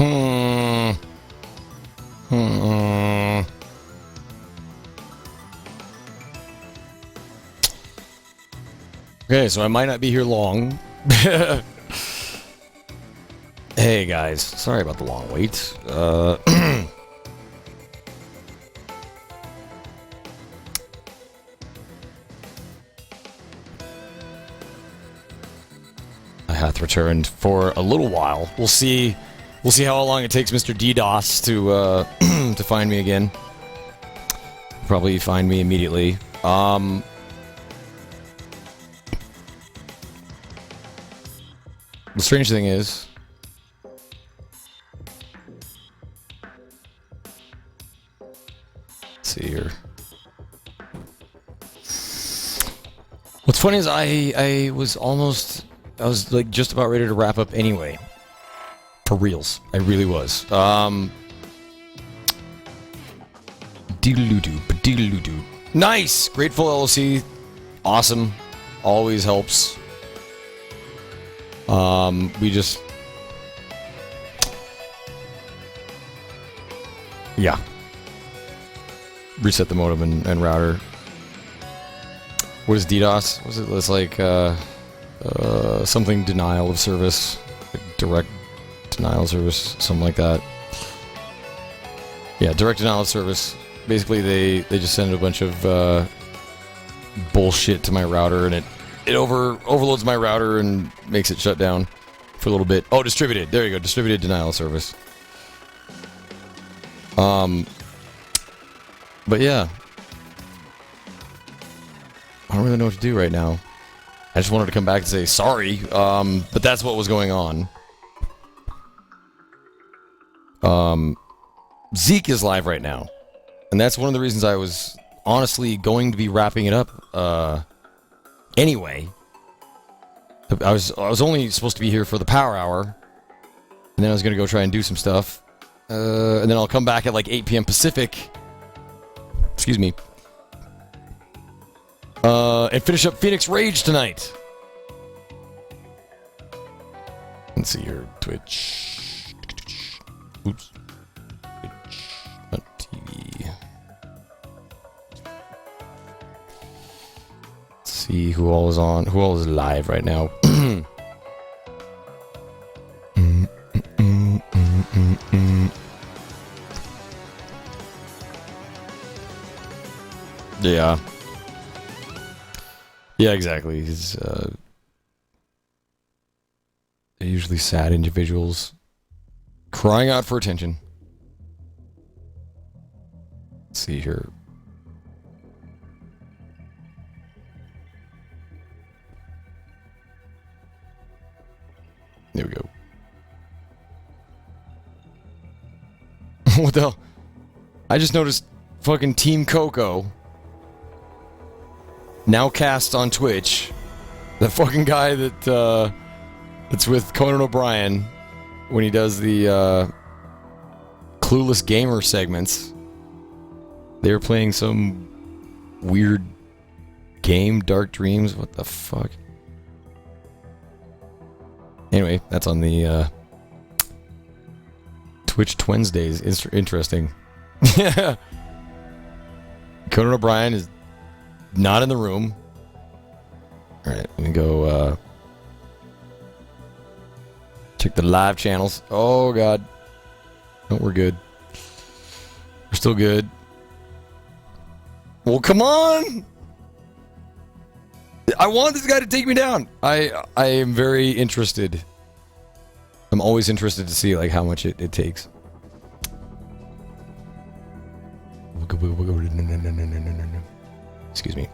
Okay, so I might not be here long. Hey guys, sorry about the long wait. I hath returned for a little while. We'll see how long it takes Mr. DDoS to to find me again. Probably find me immediately. The strange thing is, let's see here. What's funny is I was like just about ready to wrap up anyway. For reals. I really was. Diddle-doo-doo. Nice! Grateful LLC. Awesome. Always helps. We just... Yeah. Reset the modem and router. What is DDoS? Was it? It's like, something denial of service. Like direct denial of service. Something like that. Yeah, direct denial of service. Basically, they just send a bunch of, bullshit to my router, and it overloads my router and makes it shut down for a little bit. Oh, distributed. There you go. Distributed denial of service. But yeah. I don't really know what to do right now. I just wanted to come back and say sorry, but that's what was going on. Zeke is live right now. And that's one of the reasons I was honestly going to be wrapping it up, anyway. I was only supposed to be here for the power hour, and then I was gonna go try and do some stuff, and then I'll come back at like 8 p.m. Pacific. Excuse me. And finish up Phoenix Rage tonight. Let's see here, Twitch. Oops. Twitch.tv. Let's see who all is on. Who all is live right now. Yeah. Yeah, exactly. They're usually sad individuals crying out for attention. Let's see here. There we go. What the hell? I just noticed fucking Team Coco now cast on Twitch. The fucking guy that that's with Conan O'Brien when he does the Clueless Gamer segments. They were playing some weird game, Dark Dreams. What the fuck? Anyway, that's on the Twitch Wednesdays. Interesting. Yeah. Conan O'Brien is not in the room. Alright, let me go check the live channels. Oh god. No, we're good. We're still good. Well, come on! I want this guy to take me down. I am very interested. I'm always interested to see like how much it takes. Excuse me.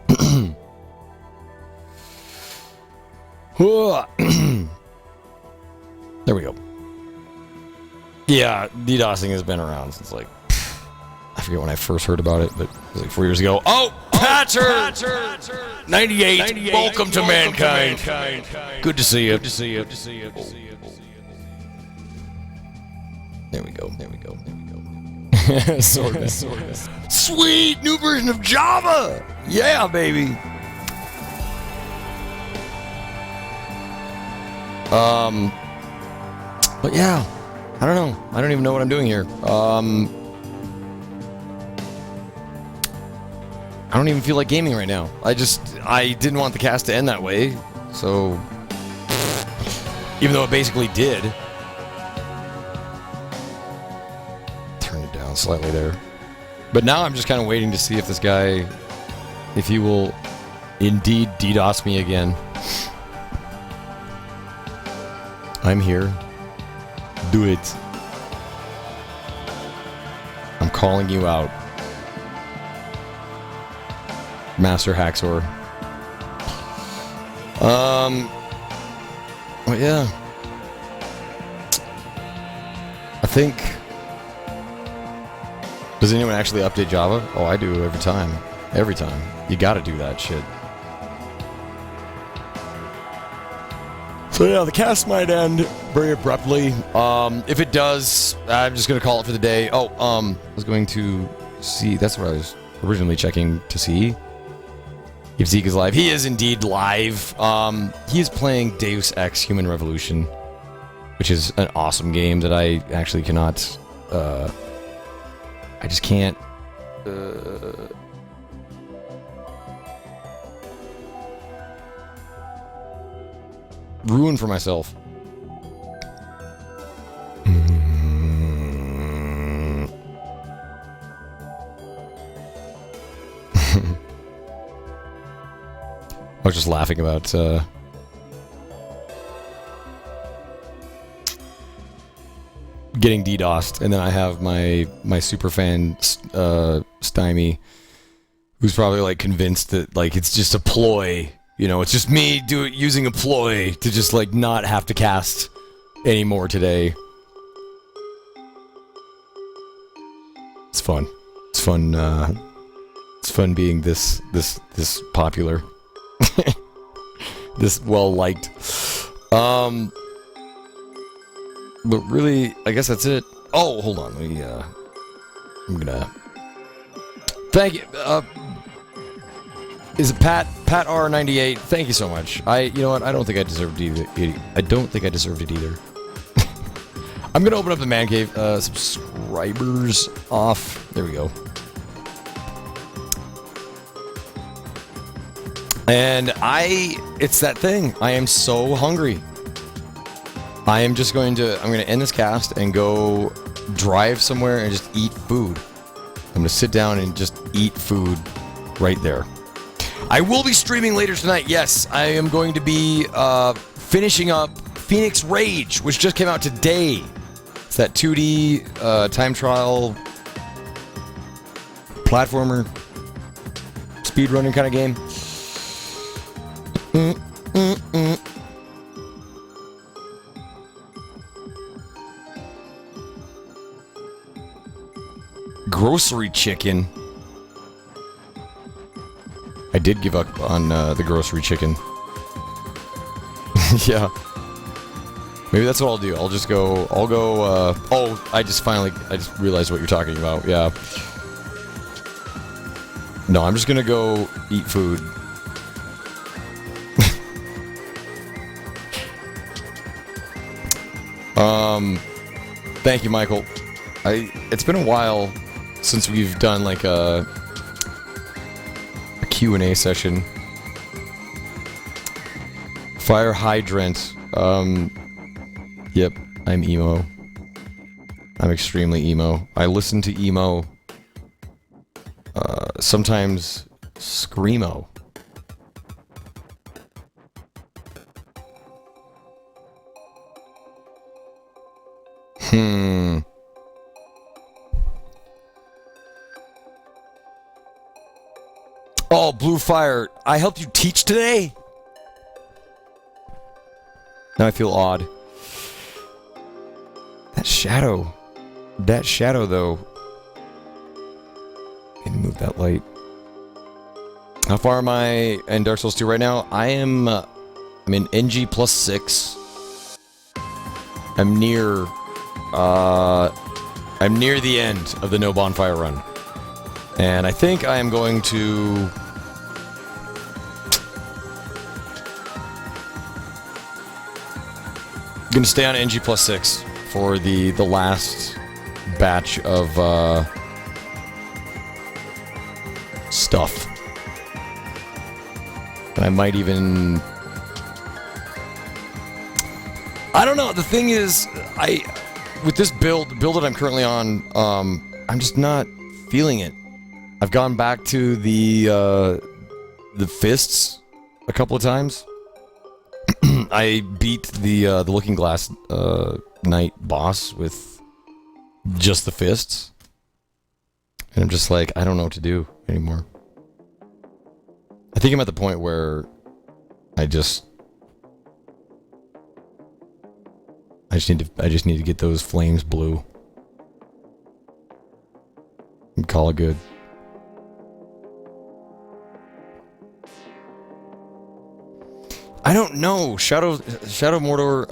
There we go. Yeah, DDoSing has been around since like I forget when I first heard about it, but it was like 4 years ago. Oh, Patcher! 98. Welcome to mankind. Good to see you. There we go. Sort of. Sweet new version of Java. Yeah, baby. But yeah, I don't know. I don't even know what I'm doing here. I don't even feel like gaming right now. I didn't want the cast to end that way, so... Even though it basically did. Turn it down slightly there. But now I'm just kind of waiting to see if this guy... If he will indeed DDoS me again. I'm here. Do it. I'm calling you out. Master Haxor. Well, yeah. I think... Does anyone actually update Java? Oh, I do every time. Every time. You gotta do that shit. So yeah, the cast might end very abruptly. If it does, I'm just gonna call it for the day. Oh, I was going to see. That's what I was originally checking to see if Zeke is live. He is indeed live. He is playing Deus Ex: Human Revolution, which is an awesome game that I actually cannot. I just can't. Ruin for myself. I was just laughing about getting DDoSed, and then I have my superfan Stymie, who's probably like convinced that like it's just a ploy. You know, it's just me using a ploy to just, like, not have to cast anymore today. It's fun. It's fun, it's fun being this popular. This well-liked. But really, I guess that's it. Oh, hold on. Let me, I'm gonna... Thank you, Is it Pat R98? Thank you so much. You know what? I don't think I deserved it either. I don't think I deserved it either. I'm gonna open up the man cave. Subscribers off. There we go. And it's that thing. I am so hungry. I'm gonna end this cast and go drive somewhere and just eat food. I'm gonna sit down and just eat food right there. I will be streaming later tonight. Yes, I am going to be finishing up Phoenix Rage, which just came out today. It's that 2D time trial platformer speedrunning kind of game. Grocery chicken. I did give up on the grocery chicken. Yeah. Maybe that's what I'll do. I'll go, oh, I just realized what you're talking about. Yeah. No, I'm just gonna go eat food. Thank you, Michael. It's been a while since we've done like a Q&A session. Fire hydrant. Yep, I'm emo. I'm extremely emo. I listen to emo. Sometimes screamo. Oh, Blue Fire. I helped you teach today? Now I feel odd. That shadow. That shadow, though. Can move that light. How far am I in Dark Souls 2 right now? I'm in NG plus 6. I'm near the end of the No Bonfire run. And I think I am going to... I'm gonna stay on NG plus 6 for the last batch of stuff. And I might even... I don't know. The thing is, with this build that I'm currently on, I'm just not feeling it. I've gone back to the fists a couple of times. I beat the Looking Glass Knight boss with just the fists, and I'm just like, I don't know what to do anymore. I think I'm at the point where I just need to get those flames blue and call it good. I don't know. Shadow of Mordor,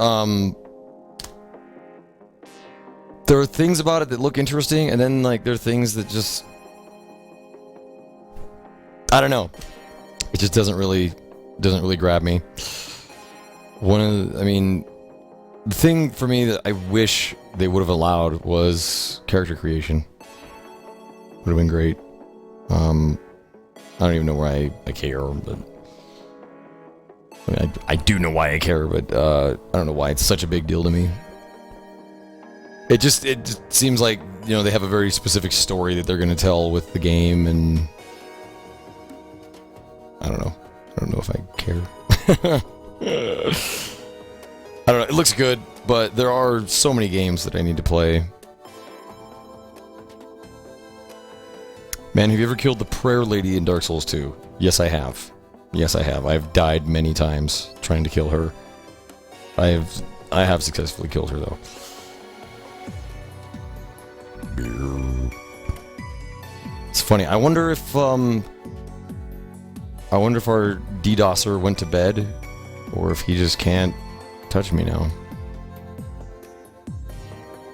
there are things about it that look interesting, and then like there are things that just, I don't know. It just doesn't really grab me. The thing for me that I wish they would have allowed was character creation. Would have been great. I don't even know why I care, but I mean, I do know why I care, but I don't know why it's such a big deal to me. It just seems like, you know, they have a very specific story that they're going to tell with the game, and I don't know. I don't know if I care. I don't know. It looks good, but there are so many games that I need to play. Man, have you ever killed the prayer lady in Dark Souls 2? Yes, I have. Yes, I have. I've died many times trying to kill her. I have successfully killed her, though. It's funny. I wonder if our DDoSer went to bed, or if he just can't touch me now.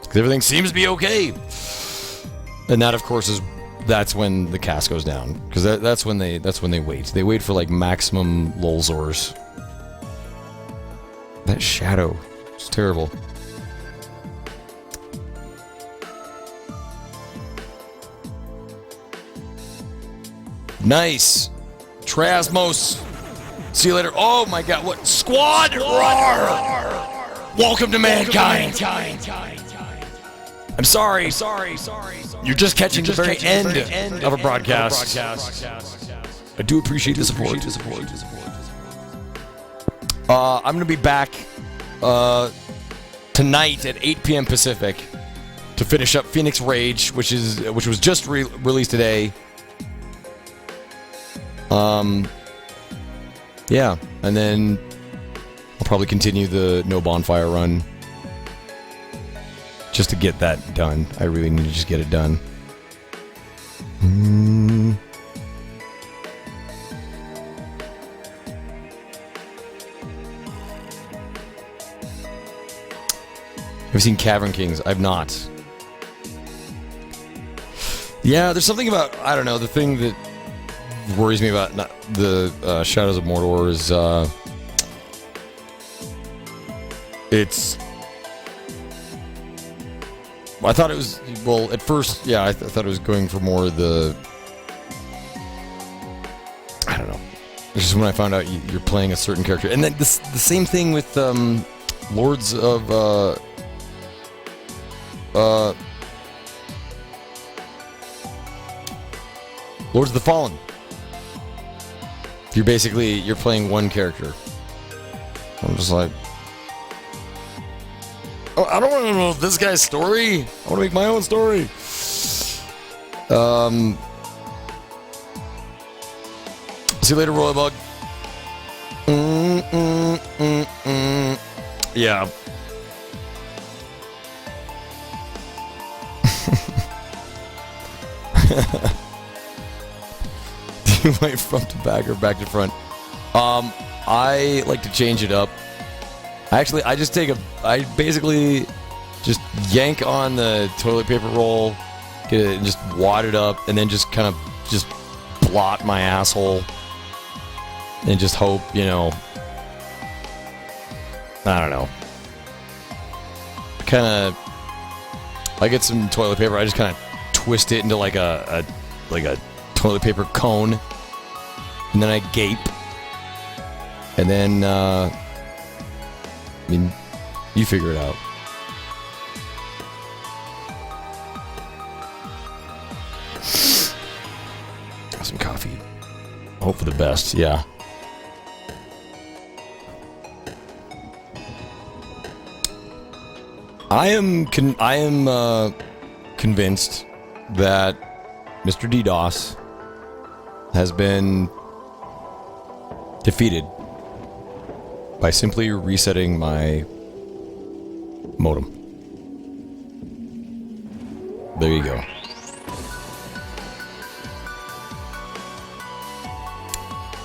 Because everything seems to be okay. And that, of course, that's when the cast goes down. Because that's when they wait. They wait for like maximum lulzors. That shadow. It's terrible. Nice. Trasmos. See you later. Oh my god, what? Squad! Roar! Welcome to mankind. I'm sorry. You're just catching the very end of a broadcast. I do appreciate the support. I'm going to be back tonight at 8 p.m. Pacific to finish up Phoenix Rage, which was just released today. Yeah, and then I'll probably continue the No Bonfire run just to get that done. I really need to just get it done. Have you seen Cavern Kings? I've not. Yeah, there's something about, I don't know, the thing that worries me about the Shadows of Mordor is I thought it was, well, at first, yeah, I thought it was going for more the, I don't know. It's just when I found out you're playing a certain character, and then the same thing with Lords of the Fallen. You're playing one character. I'm just like, oh, I don't want to know this guy's story. I want to make my own story. See you later, Roybug. Yeah. Do you like front to back or back to front? I like to change it up. I basically just yank on the toilet paper roll, get it, and just wad it up, and then just kind of just blot my asshole, and just hope, you know, I don't know. kind of... I get some toilet paper. I just kind of twist it into like a toilet paper cone. And then I gape. And then, I mean, you figure it out. Some coffee. Hope for the best, yeah. I am convinced that Mr. DDoS has been defeated by simply resetting my modem. There you go.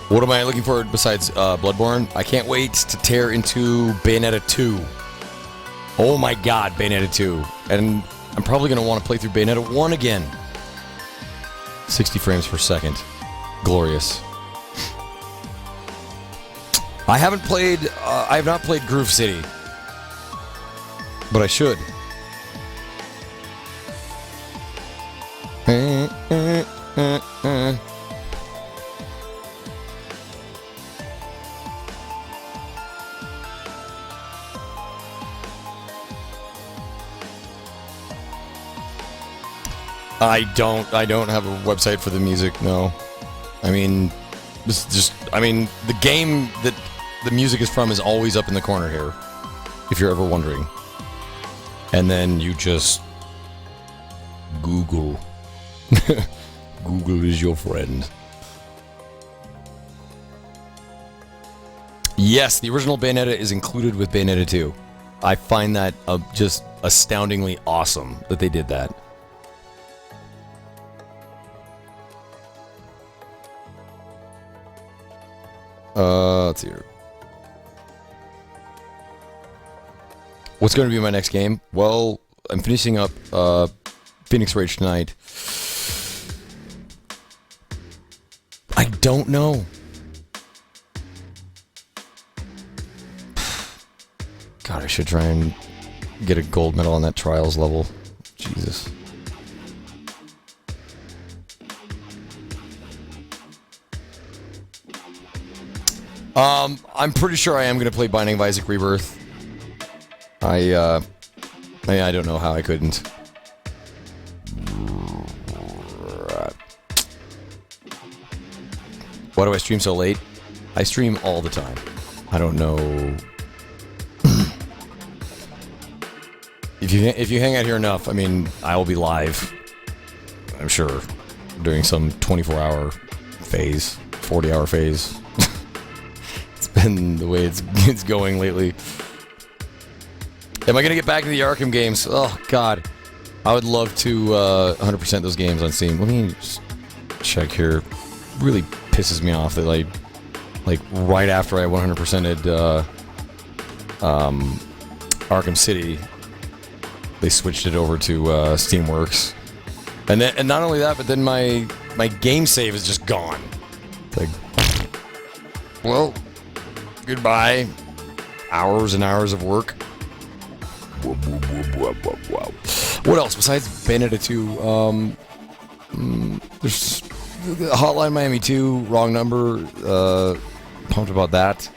What am I looking for besides Bloodborne? I can't wait to tear into Bayonetta 2. Oh my god, Bayonetta 2. And I'm probably going to want to play through Bayonetta 1 again. 60 frames per second. Glorious. I have not played Groove City. But I should. I don't have a website for the music, no. I mean, the game that the music is from is always up in the corner here, if you're ever wondering. And then you just Google. Google is your friend. Yes, the original Bayonetta is included with Bayonetta 2. I find that just astoundingly awesome that they did that. Let's see here. What's going to be my next game? Well, I'm finishing up Phoenix Rage tonight. I don't know. God, I should try and get a gold medal on that Trials level. Jesus. I'm pretty sure I am going to play Binding of Isaac Rebirth. I don't know how I couldn't. Why do I stream so late? I stream all the time. I don't know. If you hang out here enough, I mean, I will be live. I'm sure during some 24-hour phase, 40-hour phase. It's been the way it's going lately. Am I gonna get back to the Arkham games? Oh God, I would love to 100% those games on Steam. Let me just check here. Really pisses me off that like right after I 100%ed Arkham City, they switched it over to Steamworks, and not only that, but then my game save is just gone. Like, well, goodbye. Hours and hours of work. What else besides Bayonetta 2? There's Hotline Miami 2, wrong number. Pumped about that.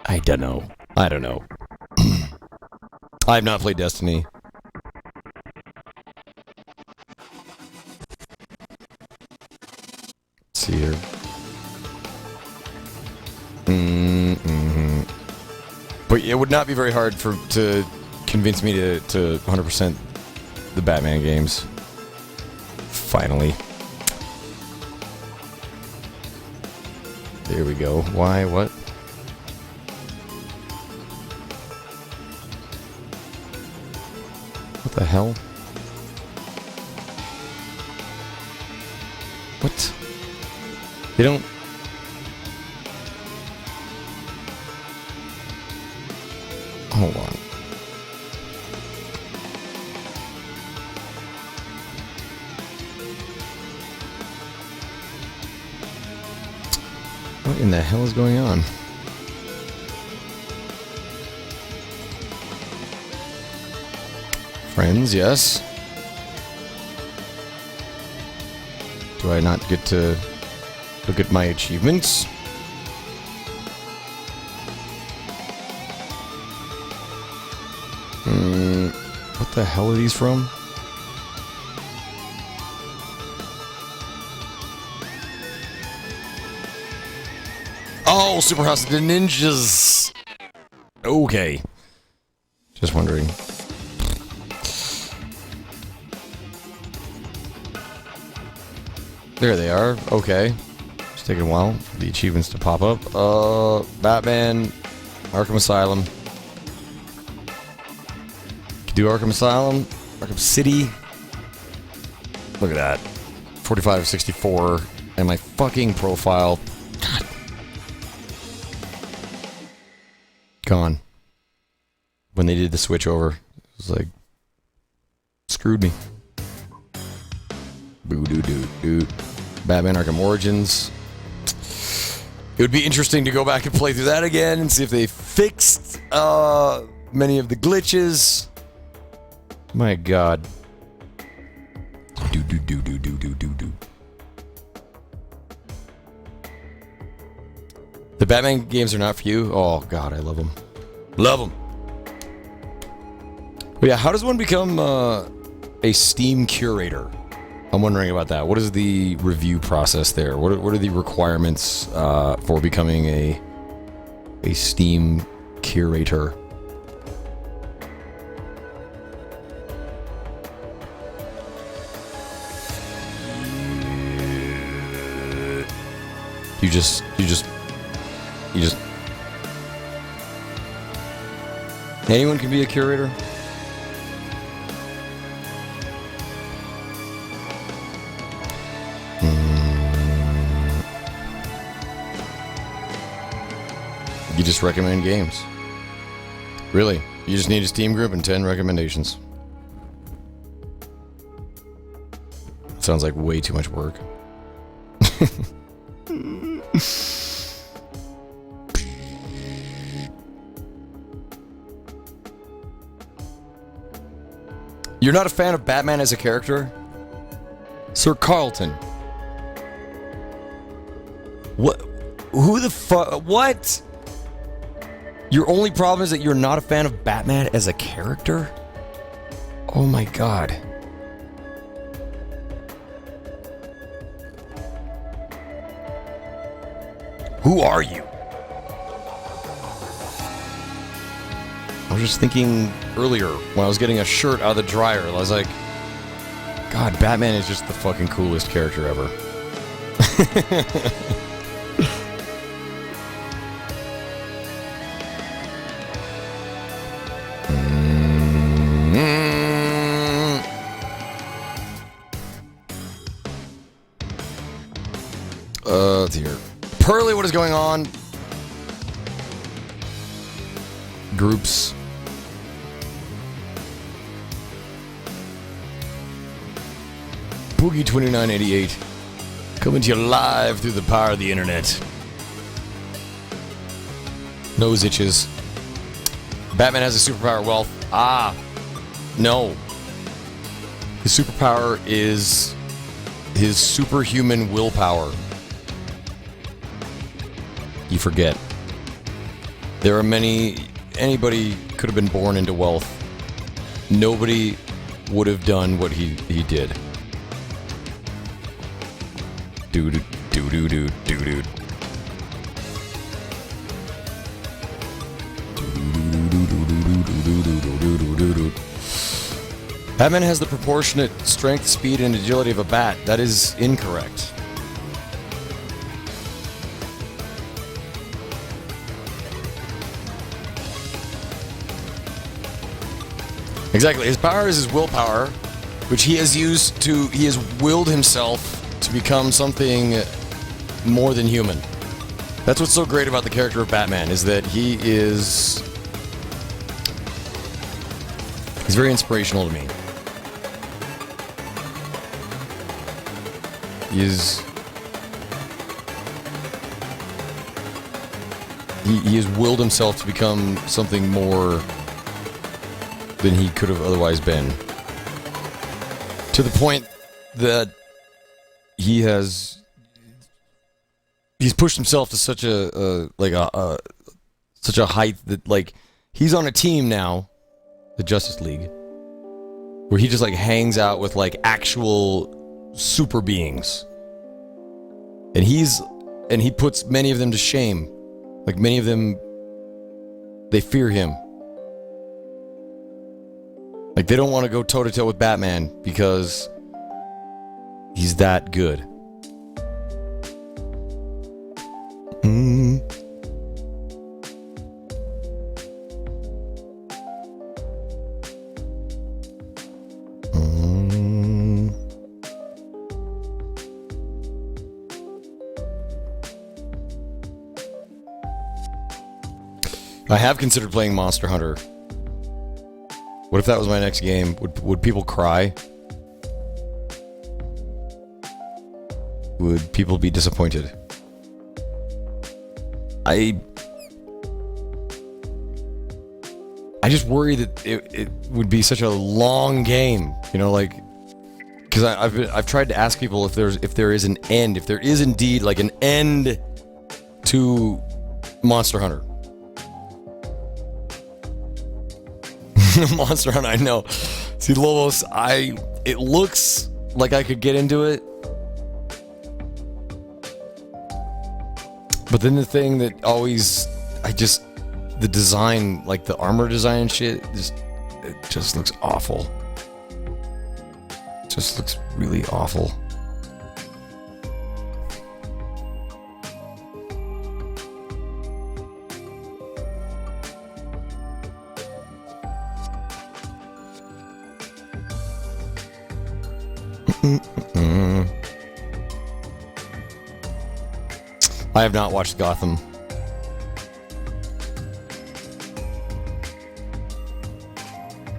I don't know. I have not played Destiny. Let's see here. But it would not be very hard to convince me to 100% the Batman games. Finally. There we go. Why? What? What the hell? What? They don't... Hold on. What in the hell is going on? Friends, yes. Do I not get to look at my achievements? What the hell are these from? Oh, Super House of the Ninjas! Okay. Just wondering. There they are. Okay. It's taking a while for the achievements to pop up. Batman, Arkham Asylum. Can do Arkham Asylum, Arkham City. Look at that. 45, 64, and my fucking profile. God. Gone. When they did the switch over, it was like, screwed me. Boo doo doo doo. Batman Arkham Origins. It would be interesting to go back and play through that again and see if they fixed many of the glitches. My God. Do do do do do do do do. The Batman games are not for you? Oh God, I love them. Love them. But yeah, how does one become a Steam curator? I'm wondering about that. What is the review process there? What are the requirements for becoming a Steam curator? You just anyone can be a curator? You just recommend games. Really? You just need a Steam group and 10 recommendations. Sounds like way too much work. You're not a fan of Batman as a character? Sir Carlton. What? Who the fuck? What? Your only problem is that you're not a fan of Batman as a character? Oh my God. Who are you? I was just thinking earlier when I was getting a shirt out of the dryer, I was like, God, Batman is just the fucking coolest character ever. Dear. Pearly, what is going on? Groups. Boogie 2988 coming to you live through the power of the internet. Nose itches. Batman has a superpower, wealth. Ah, no. His superpower is his superhuman willpower. You forget. There are many... Anybody could have been born into wealth. Nobody would have done what he did. Dude. Batman has the proportionate strength, speed, and agility of a bat. That is incorrect. Exactly. His power is his willpower, which he has used to... He has willed himself to become something more than human. That's what's so great about the character of Batman, is that he is... He's very inspirational to me. He has willed himself to become something more than he could have otherwise been. To the point that he's pushed himself to such a height that, like, he's on a team now, the Justice League, where he just, like, hangs out with, like, actual super beings. And he puts many of them to shame. Like, many of them, they fear him. Like, they don't want to go toe-to-toe with Batman because he's that good. I have considered playing Monster Hunter. What if that was my next game? Would people cry? Would people be disappointed? I just worry that it would be such a long game, you know, like, because I've tried to ask people if there is an end, if there is indeed like an end to Monster Hunter. Monster Hunter, I know. See, Lobos, it looks like I could get into it. But then the thing that always, the design, like the armor design and shit, it just looks awful. It just looks really awful. I have not watched Gotham.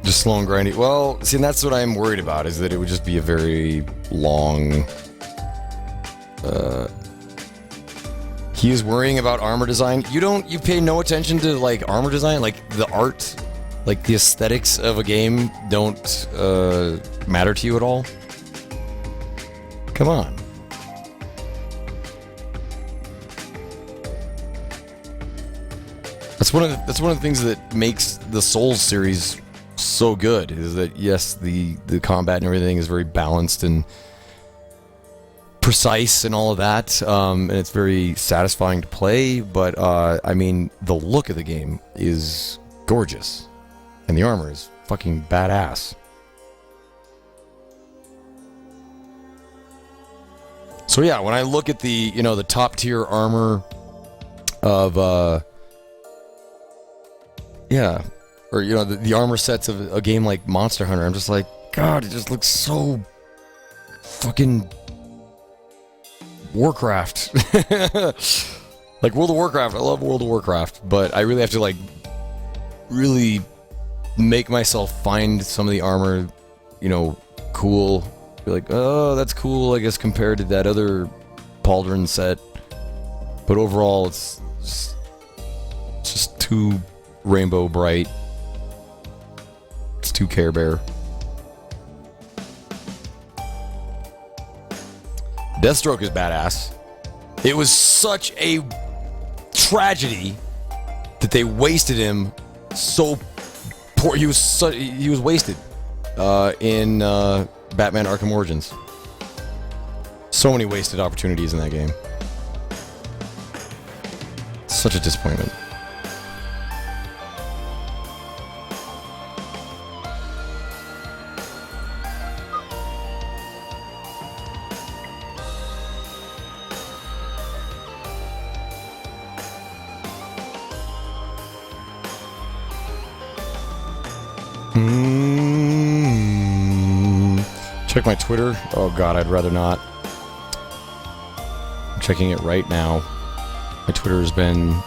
Just slow and grindy. Well, see, and that's what I'm worried about, is that it would just be a very long... He is worrying about armor design. You pay no attention to, like, armor design? Like, the art, like, the aesthetics of a game don't matter to you at all? Come on. That's one of the things that makes the Souls series so good, is that, yes, the combat and everything is very balanced and precise and all of that, and it's very satisfying to play, but I mean, the look of the game is gorgeous, and the armor is fucking badass. So yeah, when I look at the top tier armor of the armor sets of a game like Monster Hunter, I'm just like, God, it just looks so fucking Warcraft. Like World of Warcraft, I love World of Warcraft, but I really have to, like, really make myself find some of the armor, cool. Be like, oh, that's cool, I guess, compared to that other Pauldron set. But overall, it's just too rainbow bright. It's too Care Bear. Deathstroke is badass. It was such a tragedy that they wasted him so poor. He was wasted in Batman Arkham Origins. So many wasted opportunities in that game. Such a disappointment. Check my Twitter. Oh god, I'd rather not. I'm checking it right now. My Twitter has been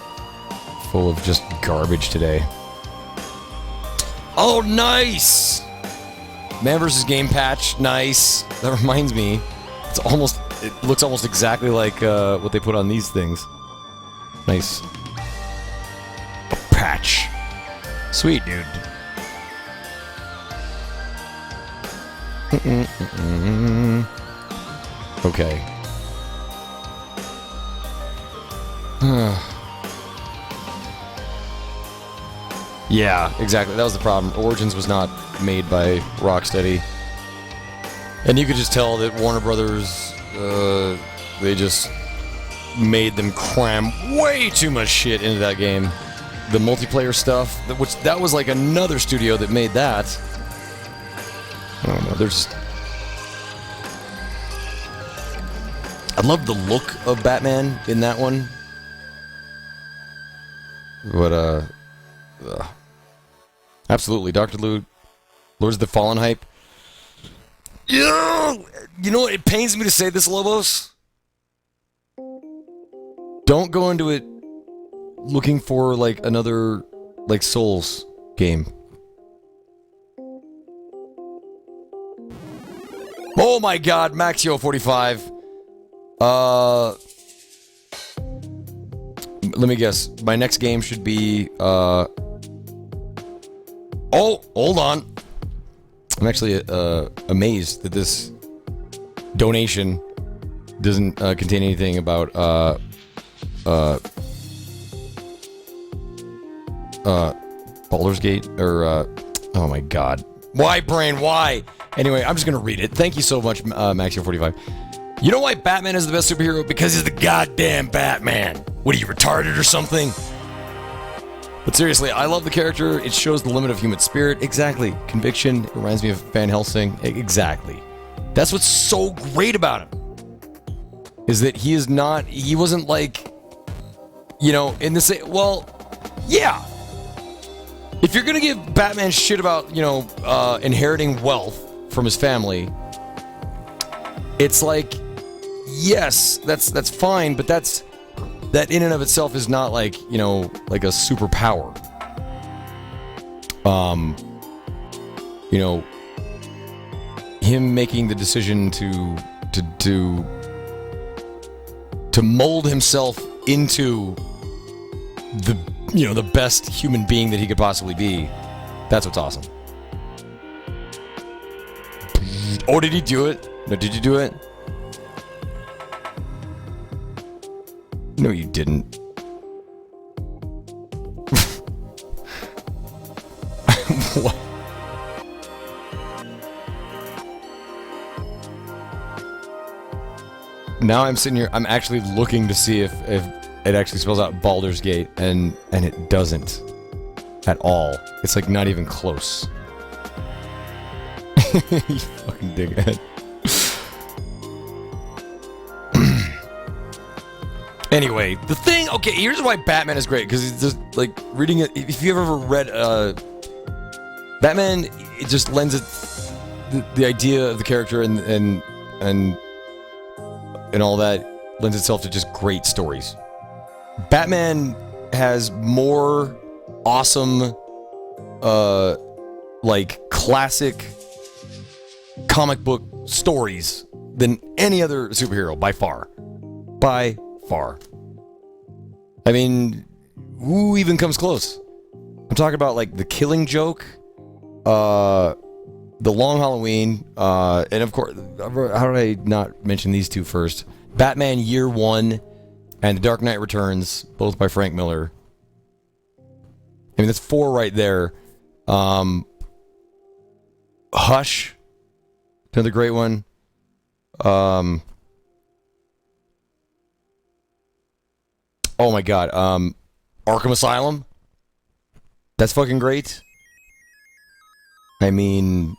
full of just garbage today. Oh, nice! MANvsGAME patch, nice. That reminds me, it looks almost exactly like what they put on these things. Nice. patch. Sweet, dude. Okay. Yeah, exactly. That was the problem. Origins was not made by Rocksteady. And you could just tell that Warner Brothers, they just made them cram way too much shit into that game. The multiplayer stuff, which that was like another studio that made that. I don't know, there's... I love the look of Batman in that one. But, absolutely, Dr. Lou, Lords of the Fallen hype. Yeah! You know what? It pains me to say this, Lobos. Don't go into it looking for, like, another, like, Souls game. Oh my god, Maxio45. Let me guess. My next game should be, oh, hold on. I'm actually, amazed that this donation doesn't, contain anything about, Baldur's Gate, or, oh my god. Why, brain, why? Anyway, I'm just gonna read it. Thank you so much, Maxio45. You know why Batman is the best superhero? Because he's the goddamn Batman. What are you, retarded or something? But seriously, I love the character. It shows the limit of human spirit. Exactly. Conviction. It reminds me of Van Helsing. Exactly. That's what's so great about him. Is that he is not... He wasn't like... You know, in the same... Well, yeah. If you're gonna give Batman shit about, you know, inheriting wealth from his family, it's like... Yes, that's fine, but that in and of itself is not like, you know, like a superpower. You know, him making the decision to mold himself into the, you know, the best human being that he could possibly be. That's what's awesome. Oh, did he do it? No, did you do it? No, you didn't. What? Now I'm sitting here, I'm actually looking to see if it actually spells out Baldur's Gate, and it doesn't. At all. It's like not even close. You fucking dickhead. Anyway, the thing... Okay, here's why Batman is great, because it's just, like, reading it... If you've ever read, Batman, it just lends it... The idea of the character and all that lends itself to just great stories. Batman has more awesome, like, classic comic book stories than any other superhero, by far. By far. I mean, who even comes close? I'm talking about, like, The Killing Joke, The Long Halloween, and of course, how did I not mention these two first? Batman Year One and The Dark Knight Returns, both by Frank Miller. I mean, that's four right there. Hush, another great one. Oh my god, Arkham Asylum? That's fucking great. I mean,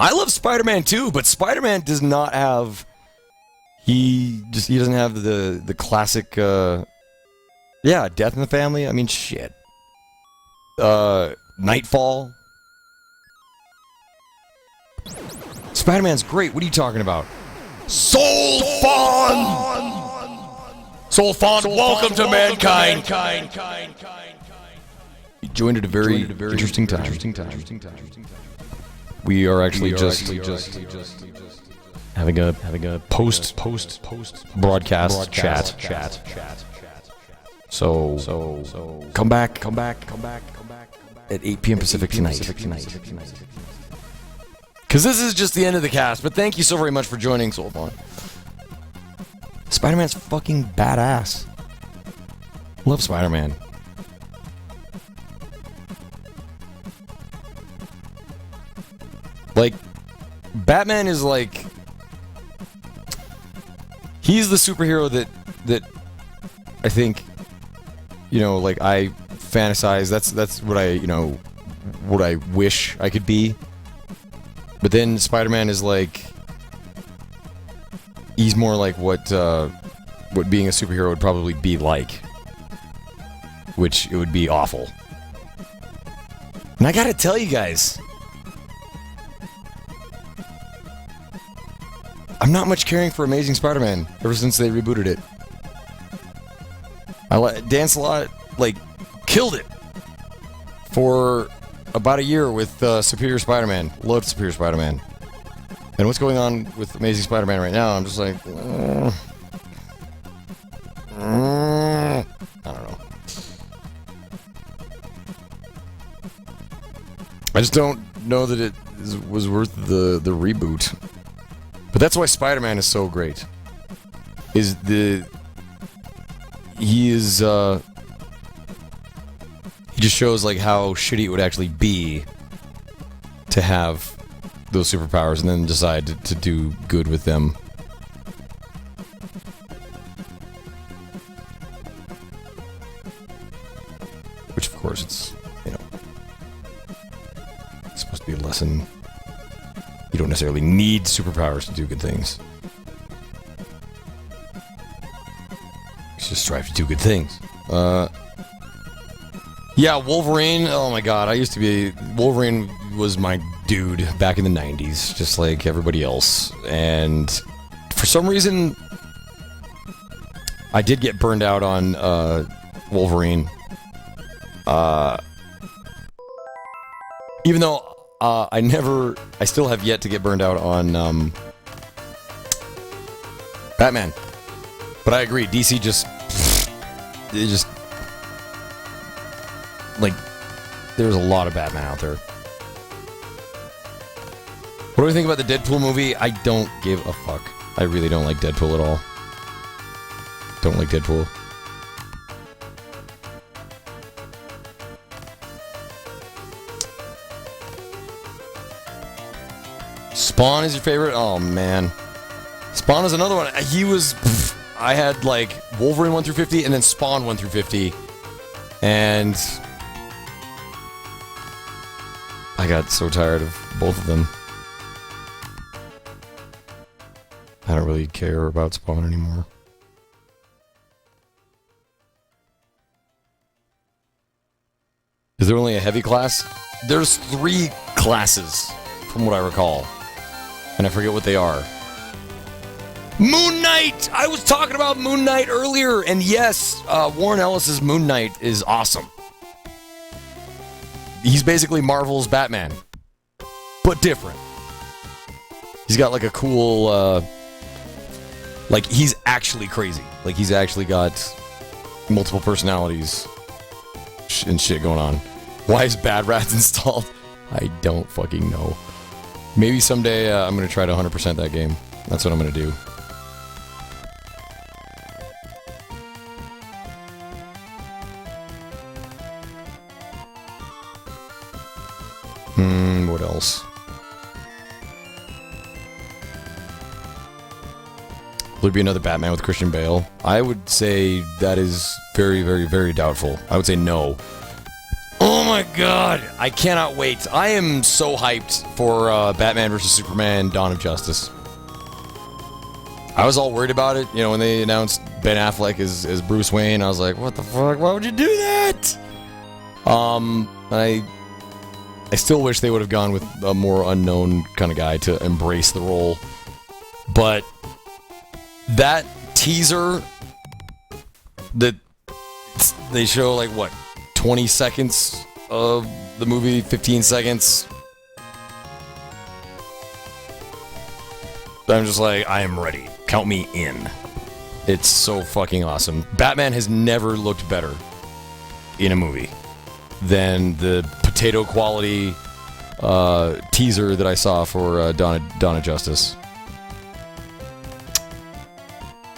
I love Spider-Man too, but Spider-Man does not have... He doesn't have the classic, yeah, Death in the Family. I mean, shit. Nightfall. Spider-Man's great. What are you talking about? Soul Fawn! Soul Fawn, welcome to mankind. You joined at a very interesting time. We are actually just having a post broadcast chat. So come back at 8 p.m. Pacific tonight. Because this is just the end of the cast, but thank you so very much for joining, Soulfon. Spider-Man's fucking badass. Love Spider-Man. Like, Batman is like... He's the superhero that I think, you know, like, I fantasize. That's what what I wish I could be. But then Spider-Man is like... He's more like what being a superhero would probably be like. Which, it would be awful. And I gotta tell you guys... I'm not much caring for Amazing Spider-Man ever since they rebooted it. Dan Slott, like, killed it for about a year with Superior Spider-Man. Loved Superior Spider-Man. And what's going on with Amazing Spider-Man right now, I'm just like... I don't know. I just don't know that it was worth the reboot. But that's why Spider-Man is so great. He just shows like how shitty it would actually be to have those superpowers and then decide to do good with them. Which of course it's, you know, it's supposed to be a lesson. You don't necessarily need superpowers to do good things. You just strive to do good things. Yeah, Wolverine. Oh my god, Wolverine was my dude back in the 90s, just like everybody else. And for some reason, I did get burned out on Wolverine. Even though I still have yet to get burned out on Batman. But I agree, DC like, there's a lot of Batman out there. What do we think about the Deadpool movie? I don't give a fuck. I really don't like Deadpool at all. Don't like Deadpool. Spawn is your favorite? Oh, man. Spawn is another one. I had, like, Wolverine 1 through 50, and then Spawn 1 through 50. And... I got so tired of both of them. I don't really care about Spawn anymore. Is there only a heavy class? There's 3 classes, from what I recall. And I forget what they are. Moon Knight! I was talking about Moon Knight earlier, and yes, Warren Ellis's Moon Knight is awesome. He's basically Marvel's Batman, but different. He's got like a cool, like he's actually crazy. Like he's actually got multiple personalities and shit going on. Why is Bad Rats installed? I don't fucking know. Maybe someday I'm gonna try to 100% that game. That's what I'm gonna do. What else? Will there be another Batman with Christian Bale? I would say that is very, very, very doubtful. I would say no. Oh my god! I cannot wait. I am so hyped for Batman vs. Superman Dawn of Justice. I was all worried about it, you know, when they announced Ben Affleck as Bruce Wayne. I was like, what the fuck? Why would you do that? I still wish they would have gone with a more unknown kind of guy to embrace the role. But that teaser that they show, like, what, 20 seconds of the movie, 15 seconds? I'm just like, I am ready. Count me in. It's so fucking awesome. Batman has never looked better in a movie than the potato quality teaser that I saw for Dawn of Justice.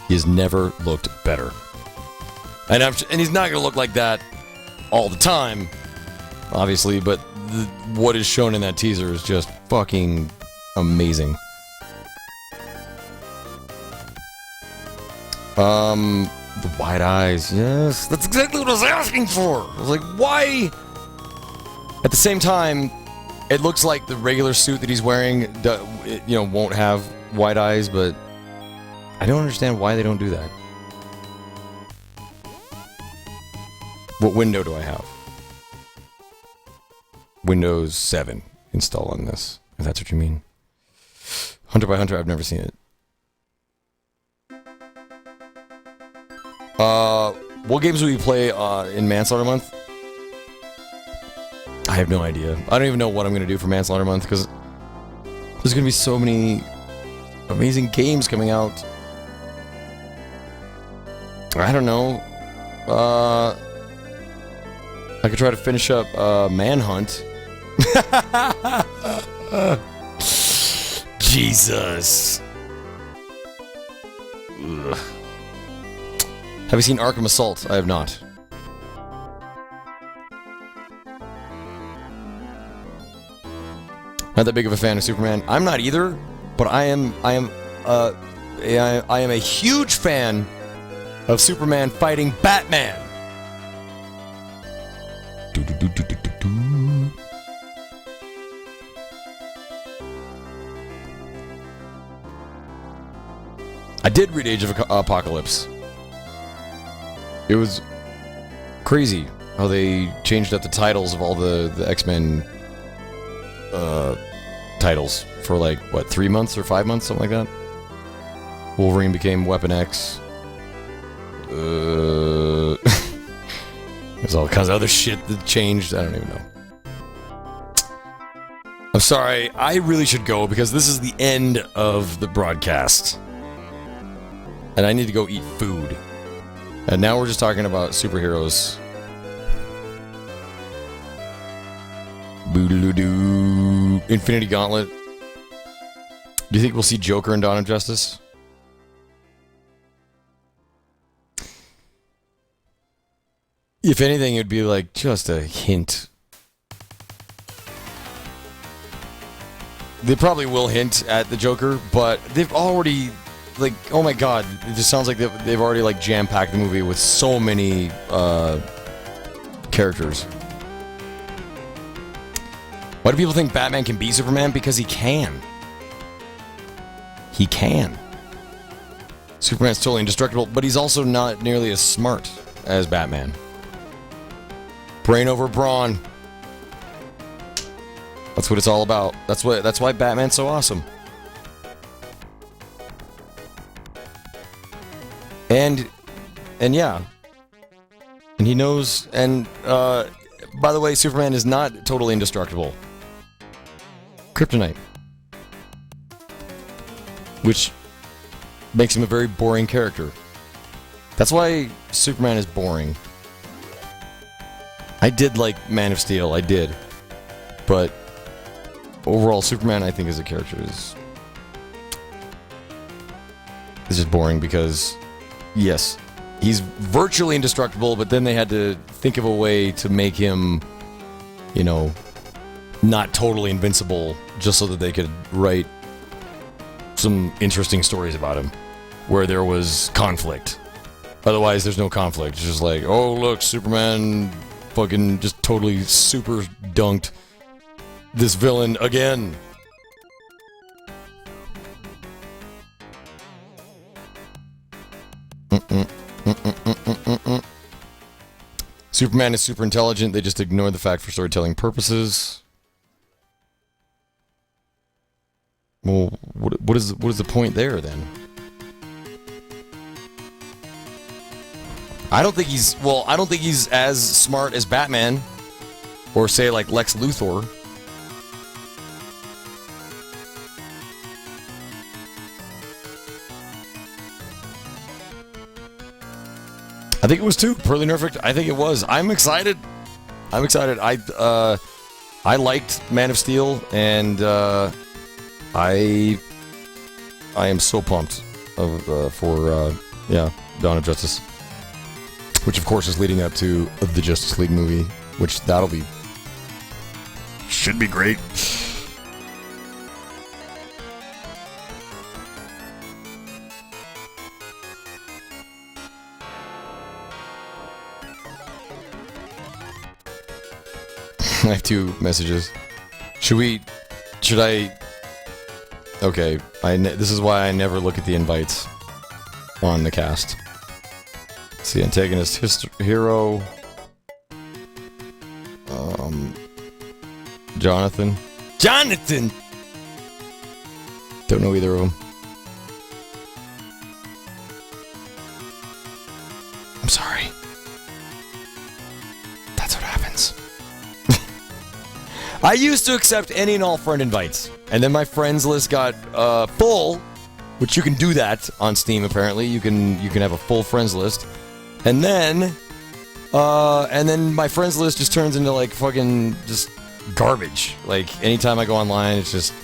He has never looked better. And he's not going to look like that all the time, obviously, but what is shown in that teaser is just fucking amazing. The wide eyes, yes, that's exactly what I was asking for. I was like, why? At the same time, it looks like the regular suit that he's wearing, won't have wide eyes, but I don't understand why they don't do that. What window do I have? Windows 7 install on this, if that's what you mean. Hunter by Hunter, I've never seen it. What games will you play in Manslaughter Month? I have no idea. I don't even know what I'm going to do for Manslaughter Month, because there's going to be so many amazing games coming out. I don't know. I could try to finish up Manhunt. Jesus. Ugh. Have you seen Arkham Assault? I have not. Not that big of a fan of Superman. I'm not either, but I am a huge fan of Superman fighting Batman. I did read Age of Apocalypse. It was crazy how they changed up the titles of all the X-Men titles for like, what, 3 months or 5 months, something like that? Wolverine became Weapon X. There's all kinds of other shit that changed. I don't even know. I'm sorry. I really should go because this is the end of the broadcast. And I need to go eat food. And now we're just talking about superheroes. Boodaloo-doo. Infinity Gauntlet. Do you think we'll see Joker in Dawn of Justice? If anything, it'd be like just a hint. They probably will hint at the Joker, but they've already, like, oh my god, it just sounds like they've already, like, jam-packed the movie with so many characters. Why do people think Batman can beat Superman? Because he can. He can. Superman's totally indestructible, but he's also not nearly as smart as Batman. Brain over brawn. That's what it's all about. That's why Batman's so awesome. And yeah. And he knows, and by the way, Superman is not totally indestructible. Kryptonite. Which makes him a very boring character. That's why Superman is boring. I did like Man of Steel, I did. But overall, Superman, I think, as a character is just boring because, yes, he's virtually indestructible, but then they had to think of a way to make him, you know, not totally invincible, just so that they could write some interesting stories about him, where there was conflict. Otherwise, there's no conflict. It's just like, oh, look, Superman fucking just totally super dunked this villain again. Superman is super intelligent. They just ignore the fact for storytelling purposes. Well, what is the point there then? I don't think he's as smart as Batman, or say like Lex Luthor. I think it was 2. Poorly nerfed. I think it was. I'm excited. I liked Man of Steel, and I am so pumped for Dawn of Justice, which of course is leading up to the Justice League movie, which should be great. I have 2 messages. Should I? Okay, this is why I never look at the invites on the cast. Let's see, antagonist, hero, Jonathan. Don't know either of them. I'm sorry. That's what happens. I used to accept any and all friend invites, and then my friends list got full, which you can do that on Steam. Apparently, you can have a full friends list, and then my friends list just turns into like fucking just garbage. Like anytime I go online, it's just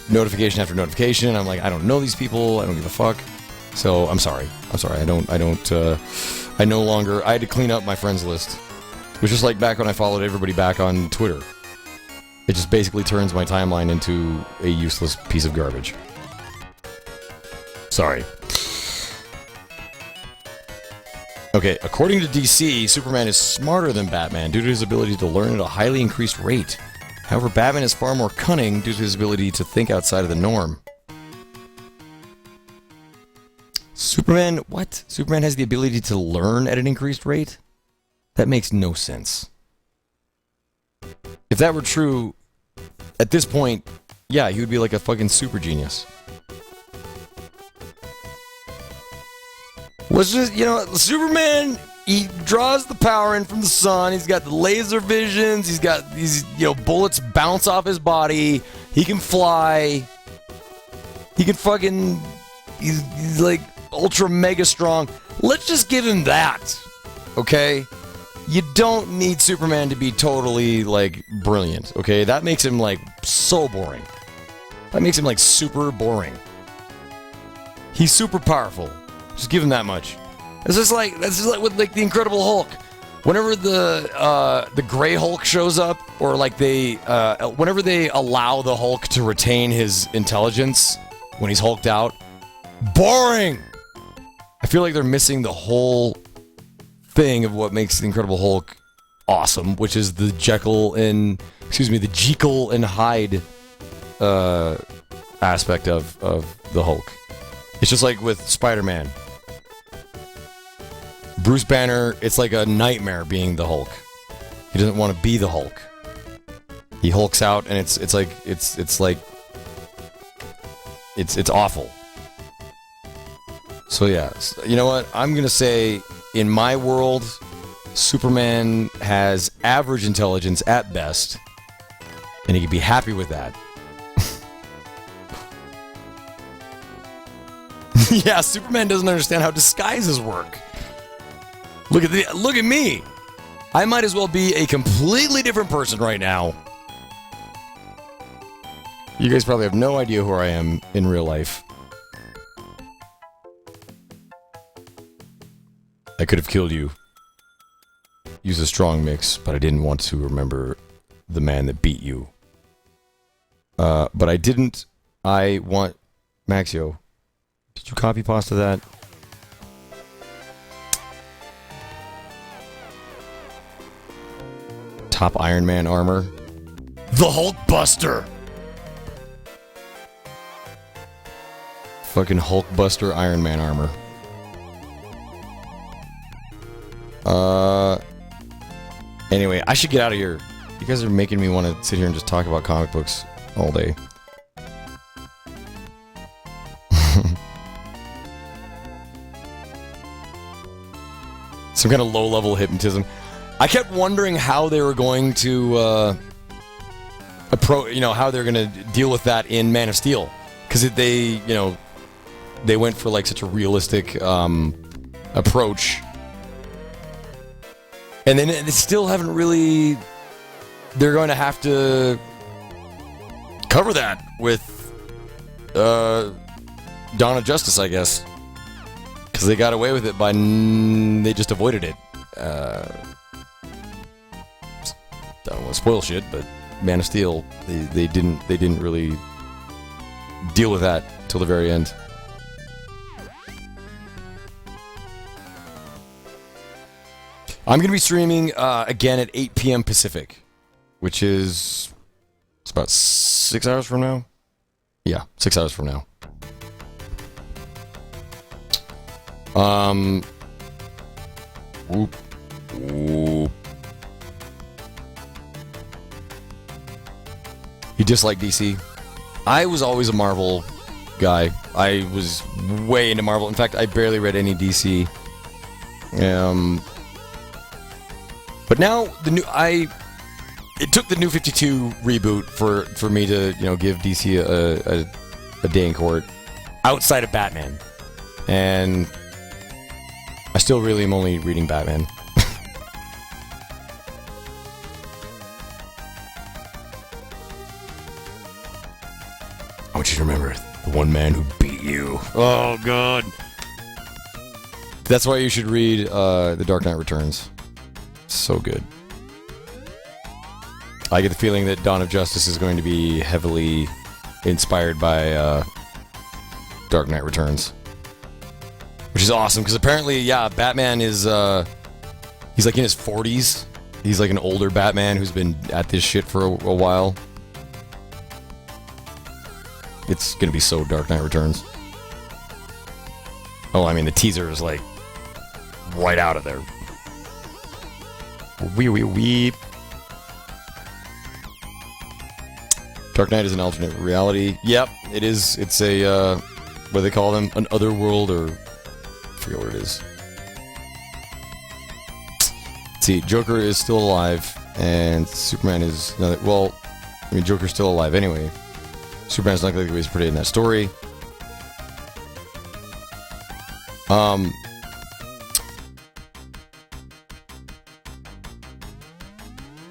notification after notification. I'm like, I don't know these people. I don't give a fuck. So I'm sorry. I no longer. I had to clean up my friends list. It was just like back when I followed everybody back on Twitter. It just basically turns my timeline into a useless piece of garbage. Sorry. Okay, according to DC, Superman is smarter than Batman due to his ability to learn at a highly increased rate. However, Batman is far more cunning due to his ability to think outside of the norm. Superman, what? Superman has the ability to learn at an increased rate? That makes no sense. If that were true, at this point, yeah, he would be like a fucking super genius. Was just, Superman, he draws the power in from the sun, he's got the laser visions, he's got these, bullets bounce off his body, he can fly, he can fucking, he's like ultra mega strong. Let's just give him that, okay? You don't need Superman to be totally, like, brilliant, okay? That makes him, like, so boring. That makes him, like, super boring. He's super powerful. Just give him that much. That's just like with, like, the Incredible Hulk. Whenever the Gray Hulk shows up, or, like, whenever they allow the Hulk to retain his intelligence when he's hulked out, boring! I feel like they're missing the whole thing of what makes the Incredible Hulk awesome, which is the Jekyll and Hyde aspect of the Hulk. It's just like with Spider-Man. Bruce Banner, it's like a nightmare being the Hulk. He doesn't want to be the Hulk. He hulks out, and it's awful. So yeah, you know what? I'm gonna say, in my world, Superman has average intelligence at best, and he can be happy with that. Yeah, Superman doesn't understand how disguises work. Look at me. I might as well be a completely different person right now. You guys probably have no idea who I am in real life. I could have killed you. Use a strong mix, but I didn't want to remember the man that beat you. But I didn't. I want... Maxio, did you copy pasta that? Top Iron Man armor. The Hulk Buster! Fucking Hulk Buster Iron Man armor. Anyway, I should get out of here. You guys are making me want to sit here and just talk about comic books all day. Some kind of low-level hypnotism. I kept wondering how they were going to how they're going to deal with that in Man of Steel, because they went for like such a realistic approach And then they still haven't really... They're going to have to cover that with Dawn of Justice, I guess. Because they got away with it by... they just avoided it. I don't want to spoil shit, but Man of Steel, they didn't really deal with that till the very end. I'm going to be streaming again at 8 p.m. Pacific, which is... it's about 6 hours from now? Yeah, 6 hours from now. Whoop. Whoop. You dislike DC? I was always a Marvel guy. I was way into Marvel. In fact, I barely read any DC. But now it took the New 52 reboot for me to give DC a day in court outside of Batman, and I still really am only reading Batman. I want you to remember the one man who beat you. Oh God. That's why you should read The Dark Knight Returns. So good. I get the feeling that Dawn of Justice is going to be heavily inspired by Dark Knight Returns, which is awesome because apparently, yeah, Batman is he's like in his 40s. He's like an older Batman who's been at this shit for a while. It's gonna be so Dark Knight Returns. Oh, I mean the teaser is like right out of there. Wee. Dark Knight is an alternate reality. Yep, it is. It's a, what do they call them? An other world, or... I forget what it is. Let's see, Joker is still alive, and Superman is... well, I mean, Joker's still alive anyway. Superman's not going to be portrayed in that story.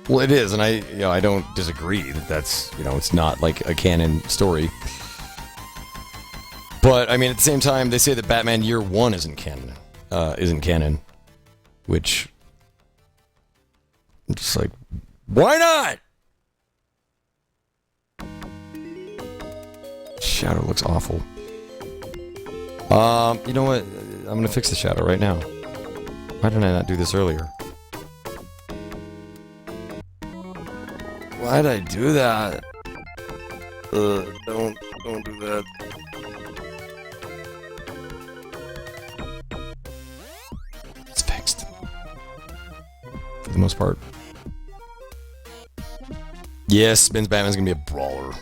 Well, it is, and I don't disagree that that's, it's not like a canon story. But I mean, at the same time, they say that Batman Year One isn't canon, which I'm just like, why not? Shadow looks awful. You know what? I'm gonna fix the shadow right now. Why didn't I not do this earlier? Why did I do that? Don't do that. It's fixed. For the most part. Yes, Ben's Batman's gonna be a brawler.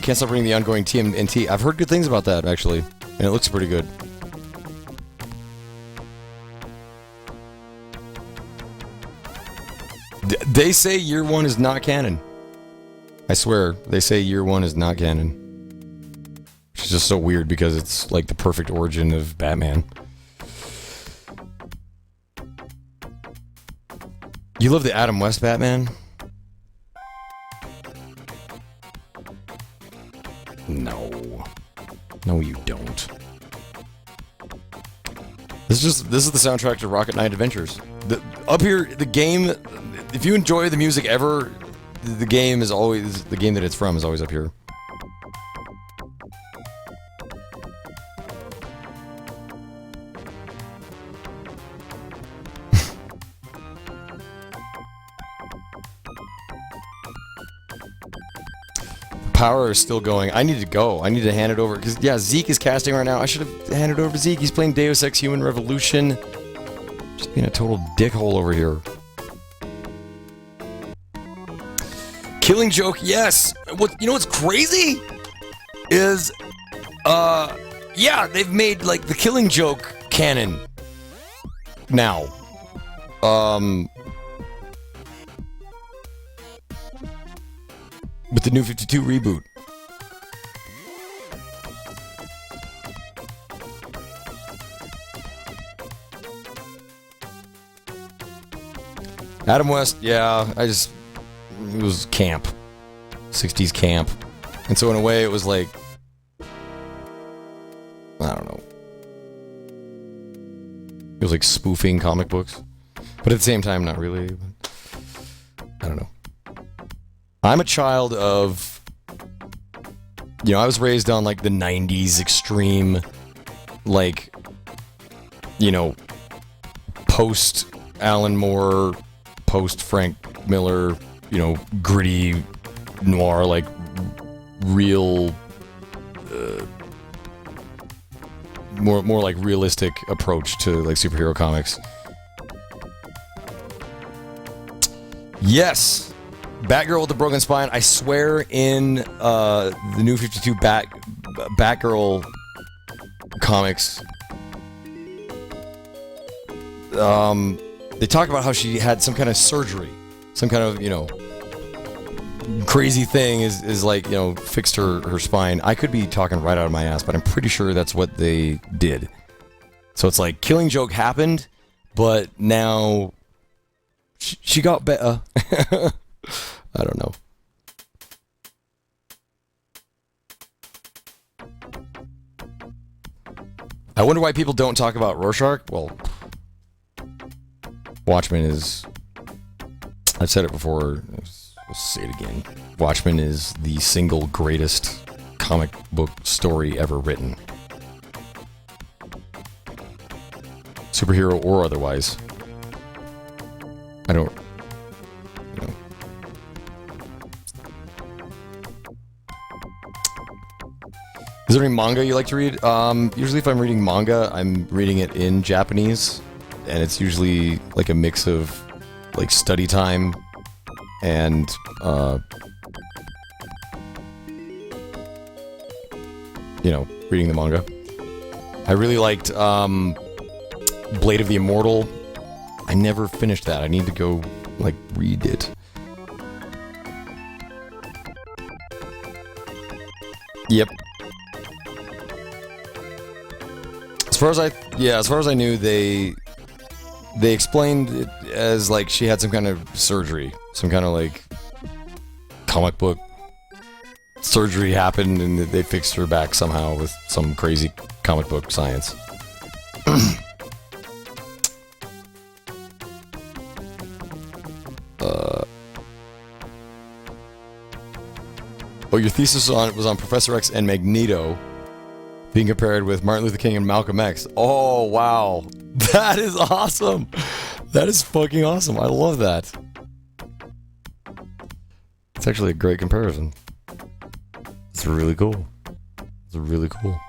Can't stop reading the ongoing TMNT. I've heard good things about that, actually. And it looks pretty good. They say Year One is not canon. I swear, they say Year One is not canon. Which is just so weird because it's like the perfect origin of Batman. You love the Adam West Batman? No. No, you don't. This is the soundtrack to Rocket Knight Adventures. Up here, the game... If you enjoy the music ever, the game is always... The game that it's from is always up here. Power is still going. I need to go. I need to hand it over. Because, yeah, Zeke is casting right now. I should have handed it over to Zeke. He's playing Deus Ex Human Revolution. Just being a total dickhole over here. Killing Joke, yes! You know what's crazy? Is, yeah, they've made, like, the Killing Joke canon. Now. With the New 52 reboot. Adam West, yeah, it was camp. 60s camp. And so in a way it was like, I don't know. It was like spoofing comic books. But at the same time, not really. I don't know. I'm a child of, I was raised on like the 90s extreme, like, post Alan Moore, post Frank Miller, gritty noir, like real, more like realistic approach to like superhero comics. Yes, Batgirl with the broken spine. I swear, in the New 52 Batgirl comics, they talk about how she had some kind of surgery, some kind of crazy thing is like fixed her spine. I could be talking right out of my ass, but I'm pretty sure that's what they did. So it's like Killing Joke happened, but now she got better. I don't know. I wonder why people don't talk about Rorschach. Well, Watchmen is... I've said it before, I'll say it again. Watchmen is the single greatest comic book story ever written. Superhero or otherwise. I don't... Is there any manga you like to read? Usually if I'm reading manga, I'm reading it in Japanese. And it's usually like a mix of like study time and reading the manga. I really liked Blade of the Immortal. I never finished that. I need to go like read it. Yep. As far as I knew, they explained it as like she had some kind of surgery, some kind of like comic book surgery happened, and they fixed her back somehow with some crazy comic book science. Oh, your thesis was on Professor X and Magneto being compared with Martin Luther King and Malcolm X. Oh, wow. That is awesome. That is fucking awesome. I love that. It's actually a great comparison. It's really cool. It's really cool.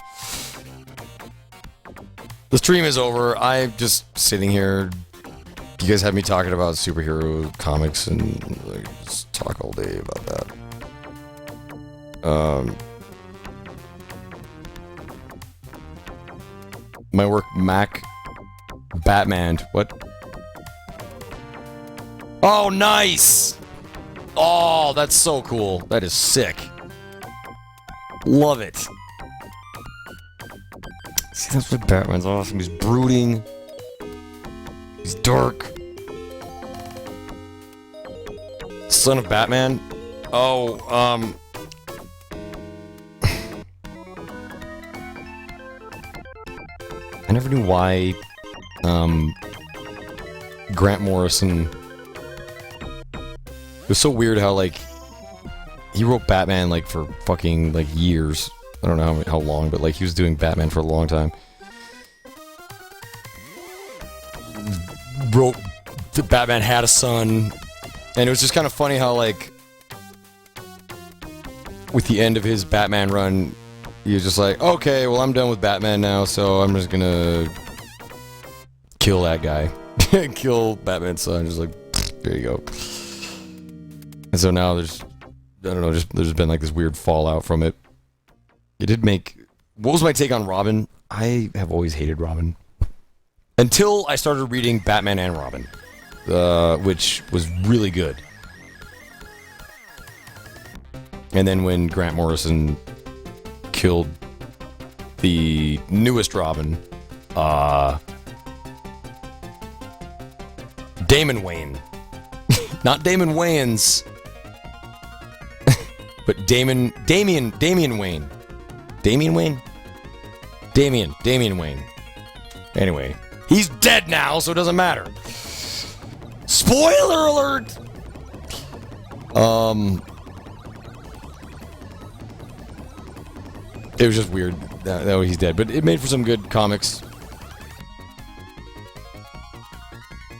The stream is over. I'm just sitting here. You guys have me talking about superhero comics and like, just talk all day about that. My work, Mac Batman. What? Oh, nice! Oh, that's so cool. That is sick. Love it. See, that's what Batman's awesome. He's brooding. He's dark. Son of Batman. Oh, I never knew why, Grant Morrison... It was so weird how, like, he wrote Batman, like, for fucking, like, years. I don't know how long, but, like, he was doing Batman for a long time. Wrote... Batman had a son. And it was just kind of funny how, like... With the end of his Batman run... He was just like, okay, well, I'm done with Batman now, so I'm just gonna kill that guy. Kill Batman's son. Just like, there you go. And so now there's, I don't know, there's been like this weird fallout from it. It did make... What was my take on Robin? I have always hated Robin. Until I started reading Batman and Robin. Which was really good. And then when Grant Morrison... killed the newest Robin, Damon Wayne. Not Damon Wayans. But Damian Wayne. Damian Wayne? Damian Wayne. Anyway, he's dead now, so it doesn't matter. Spoiler alert! It was just weird that he's dead, but it made for some good comics.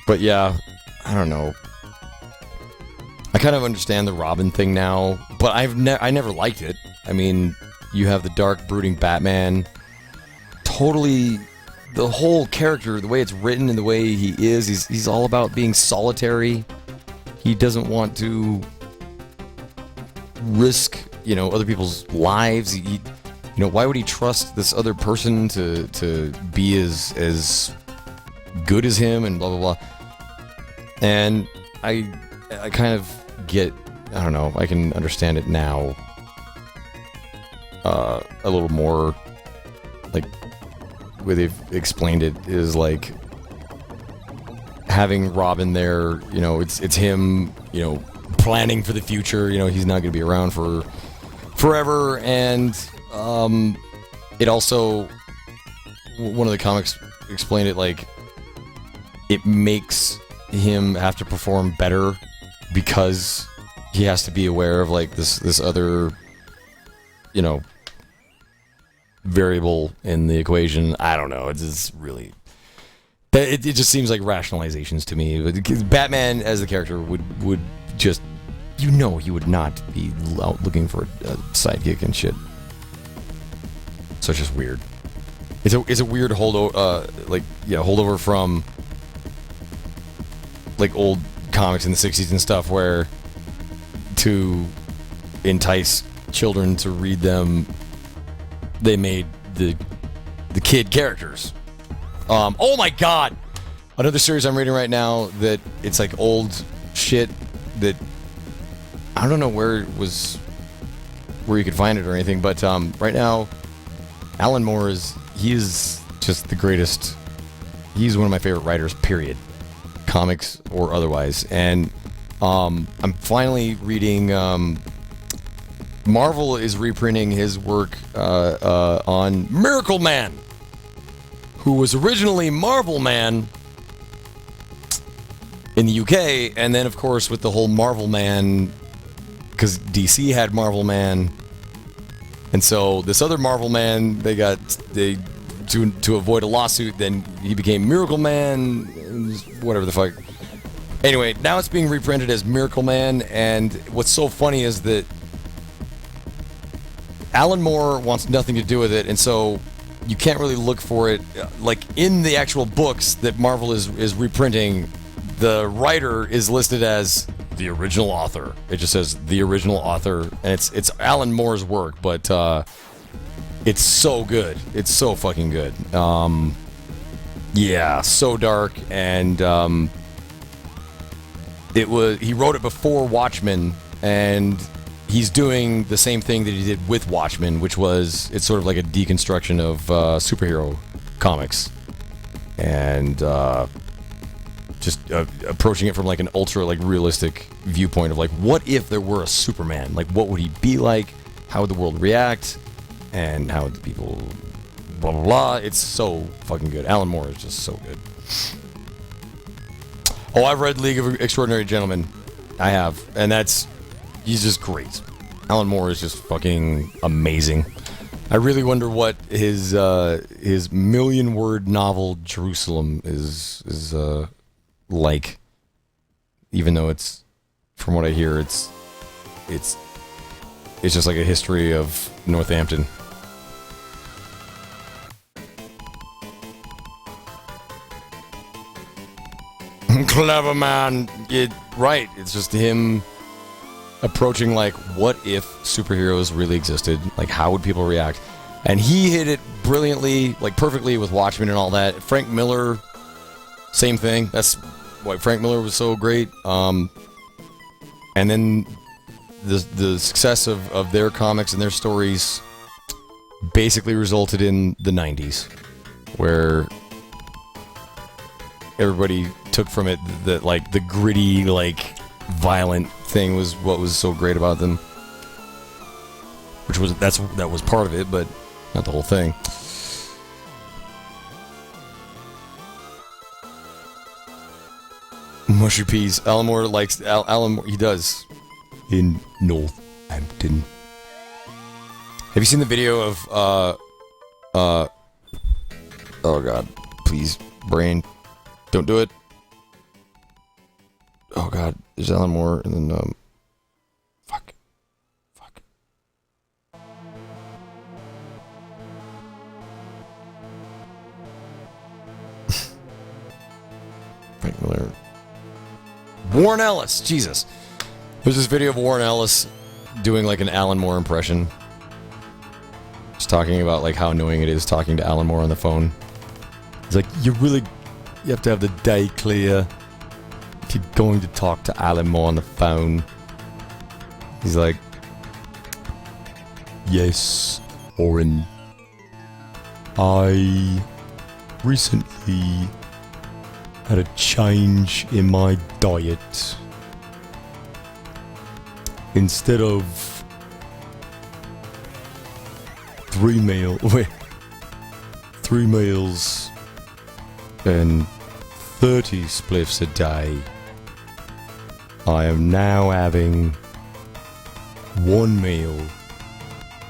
But yeah, I don't know. I kind of understand the Robin thing now, but I never liked it. I mean, you have the dark, brooding Batman. Totally, the whole character, the way it's written and the way he is, he's all about being solitary. He doesn't want to risk, other people's lives. Why would he trust this other person to be as good as him and blah, blah, blah. And I kind of get, I don't know, I can understand it now a little more, like, where they've explained it is like having Robin there, it's him, planning for the future, he's not going to be around for forever, and it also, one of the comics explained it like, it makes him have to perform better because he has to be aware of like this other, variable in the equation. I don't know. It's just really, it just seems like rationalizations to me. Batman as the character would just, he would not be out looking for a sidekick and shit. So it's just weird. It's a weird holdover from like old comics in the 60s and stuff, where to entice children to read them, they made the kid characters. Oh my god! Another series I'm reading right now that it's like old shit that I don't know where you could find it or anything, but right now Alan Moore is just the greatest. He's one of my favorite writers, period. Comics or otherwise. And I'm finally reading, Marvel is reprinting his work on Miracle Man, who was originally Marvel Man in the UK, and then of course with the whole Marvel Man, because DC had Marvel Man, and so this other Marvel Man, to avoid a lawsuit, then he became Miracle Man, whatever the fuck. Anyway, now it's being reprinted as Miracle Man, and what's so funny is that Alan Moore wants nothing to do with it, and so you can't really look for it. Like, in the actual books that Marvel is reprinting, the writer is listed as the original author. It just says the original author, and it's Alan Moore's work, but it's so good. It's so fucking good. Yeah, so dark, and he wrote it before Watchmen, and he's doing the same thing that he did with Watchmen, which was, it's sort of like a deconstruction of superhero comics, and just approaching it from like an ultra like realistic viewpoint of like, what if there were a Superman? Like, what would he be like? How would the world react? And how would the people blah blah blah. It's so fucking good. Alan Moore is just so good. Oh, I've read League of Extraordinary Gentlemen. I have, and he's just great. Alan Moore is just fucking amazing. I really wonder what his million-word novel Jerusalem is like. Even though it's, from what I hear, it's just like a history of Northampton. Clever man. Right. It's just him approaching like, what if superheroes really existed? Like, how would people react? And he hit it brilliantly, like perfectly with Watchmen and all that. Frank Miller, same thing. That's why Frank Miller was so great. And then the success of their comics and their stories basically resulted in the 90s, where everybody took from it that like the gritty, like violent thing was what was so great about them. Which was that was part of it, but not the whole thing. Mushy peas. Alan Moore likes Alan Moore. He does in Northampton. Have you seen the video of oh god, please, brain, don't do it. Oh god, there's Alan Moore and then fuck. Frank Miller. Warren Ellis, Jesus. There's this video of Warren Ellis doing like an Alan Moore impression. Just talking about like how annoying it is talking to Alan Moore on the phone. He's like, you have to have the day clear if you're going to talk to Alan Moore on the phone. He's like, yes, Warren. I recently had a change in my diet. Instead of 3 meals and 30 spliffs a day, I am now having 1 meal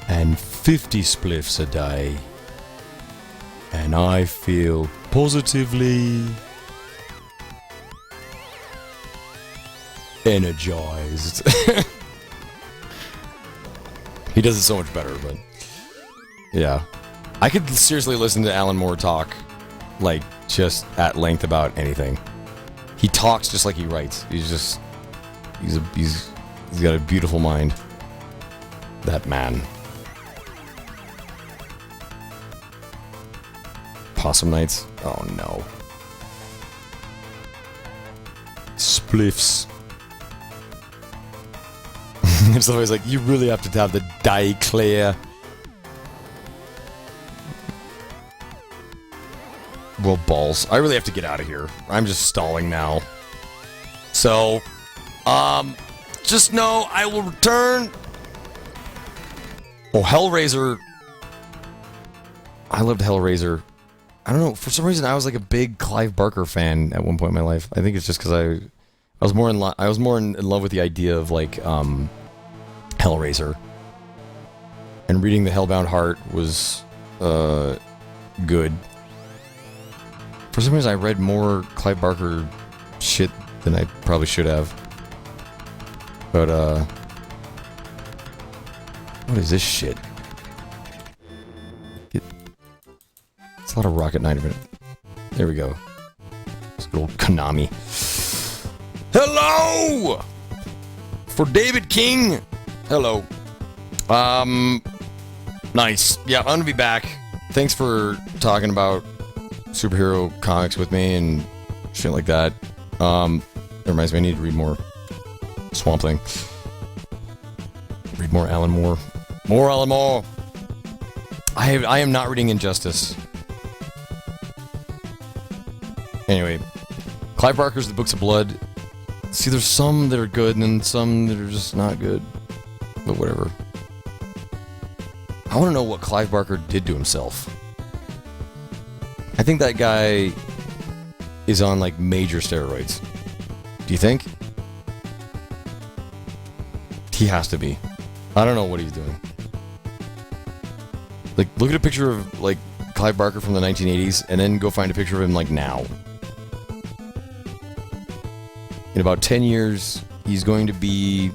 and 50 spliffs a day, and I feel positively energized. He does it so much better, but yeah. I could seriously listen to Alan Moore talk, like, just at length about anything. He talks just like he writes. He's got a beautiful mind. That man. Possum Nights? Oh no. Spliffs. It's always like, you really have to have the day clear. Well, balls. I really have to get out of here. I'm just stalling now. So, just know I will return. Oh, Hellraiser. I loved Hellraiser. I don't know, for some reason I was like a big Clive Barker fan at one point in my life. I think it's just because I was more in love with the idea of like Hellraiser. And reading The Hellbound Heart was good. For some reason I read more Clive Barker shit than I probably should have. But what is this shit? It's a lot of Rocket Knight of it. There we go. It's good old Konami. Hello! For David King. Hello. Nice. Yeah, I'm gonna be back. Thanks for talking about superhero comics with me and shit like that. It reminds me I need to read more Swamp Thing. Read more Alan Moore. More Alan Moore! I am not reading Injustice. Anyway, Clive Barker's The Books of Blood. See, there's some that are good and then some that are just not good. But whatever. I want to know what Clive Barker did to himself. I think that guy is on, like, major steroids. Do you think? He has to be. I don't know what he's doing. Like, look at a picture of, like, Clive Barker from the 1980s, and then go find a picture of him, like, now. In about 10 years, he's going to be...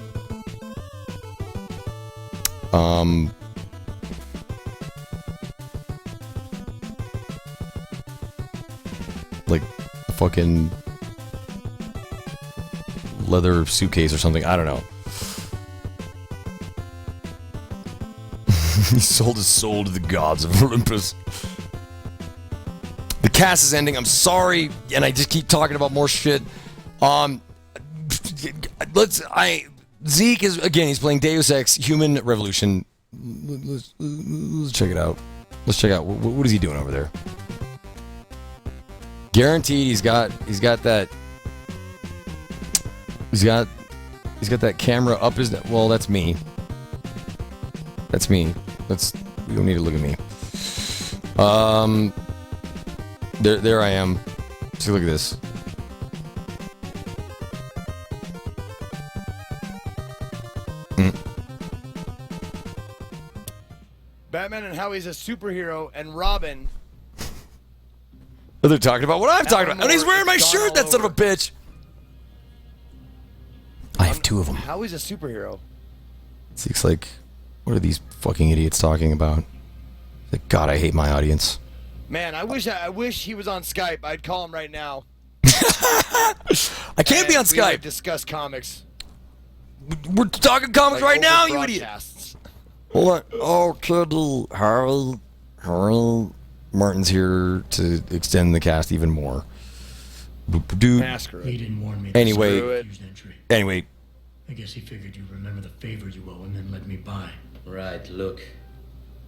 like, a fucking... leather suitcase or something. I don't know. He sold his soul to the gods of Olympus. The cast is ending. I'm sorry, and I just keep talking about more shit. Zeke is, again, he's playing Deus Ex Human Revolution. Let's check it out. Let's check out what is he doing over there. Guaranteed, he's got He's got that camera up his... Well, that's me. That's me. You don't need to look at me. There I am. See, look at this. Batman and how he's a superhero, and Robin. They're talking about what I'm talking about. And he's wearing my shirt, that son of a bitch. I have two of them. How he's a superhero. Zeke's like, what are these fucking idiots talking about? Like, God, I hate my audience. Man, I wish he was on Skype. I'd call him right now. I can't be on Skype. We would discuss comics. We're talking comics right now, you idiot. Hold on. Oh, Kitty. Harry. Martin's here to extend the cast even more. Dude. He didn't warn me. Anyway. I guess he figured you remember the favor you owe and then let me by. Right, look.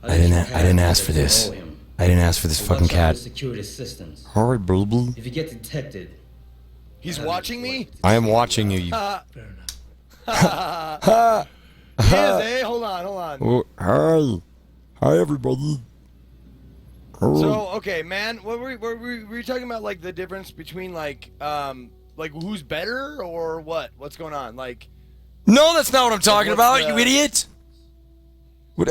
I didn't ask for this. I didn't ask for this fucking cat. Security assistance. Hurry, boo. If you get detected... He's watching me? I am watching you. Fair enough. He is, eh? Hold on. Oh, hi, everybody. So, okay, man, what were we talking about, like, the difference between, like who's better, or what? What's going on? Like... No, that's not what I'm talking about, you idiot! We're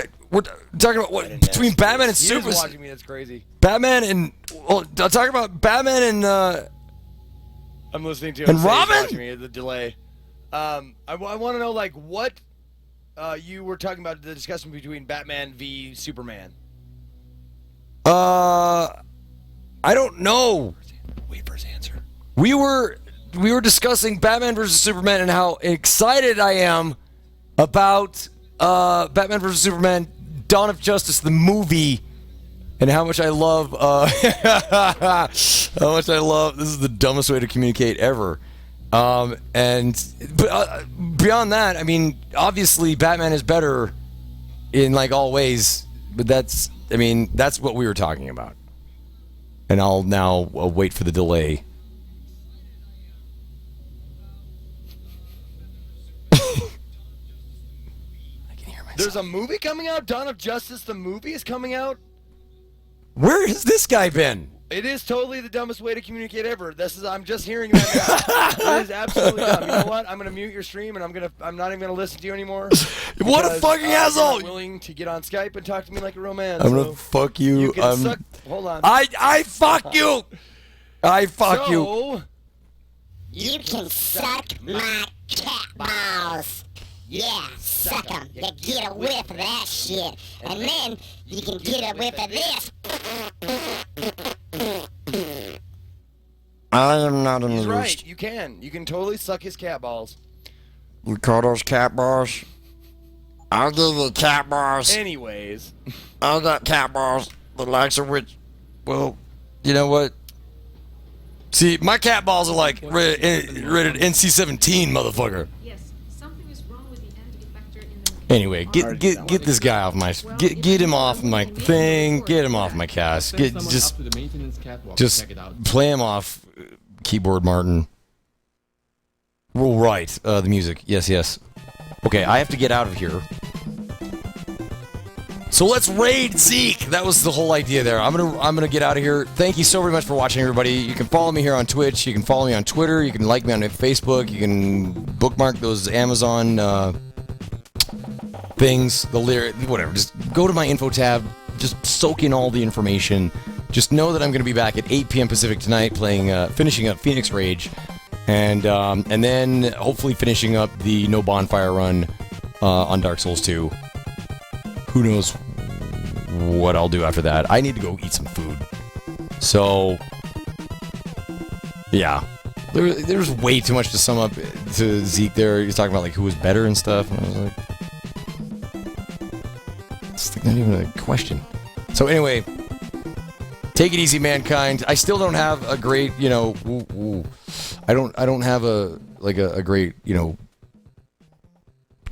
talking about what between Batman and Superman. Watching me, that's crazy. Batman and I'm talking about Batman and I'm listening to him. And Robin. Watching me, the delay. I want to know like what you were talking about, the discussion between Batman v Superman. I don't know. Wait for his answer. We were discussing Batman versus Superman and how excited I am about Batman vs. Superman, Dawn of Justice, the movie, and how much I love, this is the dumbest way to communicate ever. But beyond that, I mean, obviously Batman is better in like all ways, but that's what we were talking about. And I'll now wait for the delay. There's a movie coming out? Dawn of Justice, the movie is coming out? Where has this guy been? It is totally the dumbest way to communicate ever. I'm just hearing that now. It is absolutely dumb. You know what? I'm gonna mute your stream and I'm not even gonna listen to you anymore. What a fucking asshole! You're not willing to get on Skype and talk to me like a real man. I'm gonna fuck you. You can suck. Hold on. I fuck you. I fuck you. You can suck my cat balls. Yeah, suck 'em. You get a whiff of that shit. And then you can get a whiff of this. I am not He's amused. right. You can totally suck his cat balls. You call those cat balls? I'll give you cat balls. Anyways. I got cat balls, the likes of which, well, you know what? See, my cat balls are like rated NC-17, motherfucker. Yes, something is wrong with the end effector in the... Anyway, get this guy off my get him off my thing. Get him off my cast. Just play him off, keyboard Martin. Well, right, the music. Yes. Okay, I have to get out of here. So let's raid Zeke. That was the whole idea there. I'm gonna get out of here. Thank you so very much for watching, everybody. You can follow me here on Twitch. You can follow me on Twitter. You can like me on Facebook. You can bookmark those Amazon things. Whatever. Just go to my info tab. Just soak in all the information. Just know that I'm gonna be back at 8 p.m. Pacific tonight, finishing up Phoenix Rage, and then hopefully finishing up the No Bonfire run on Dark Souls 2. Who knows what I'll do after that. I need to go eat some food. So, yeah. There's way too much to sum up to Zeke there. He was talking about like who was better and stuff. And I was like, it's not even a question. So anyway, take it easy, mankind. I still don't have a great, I don't have a great,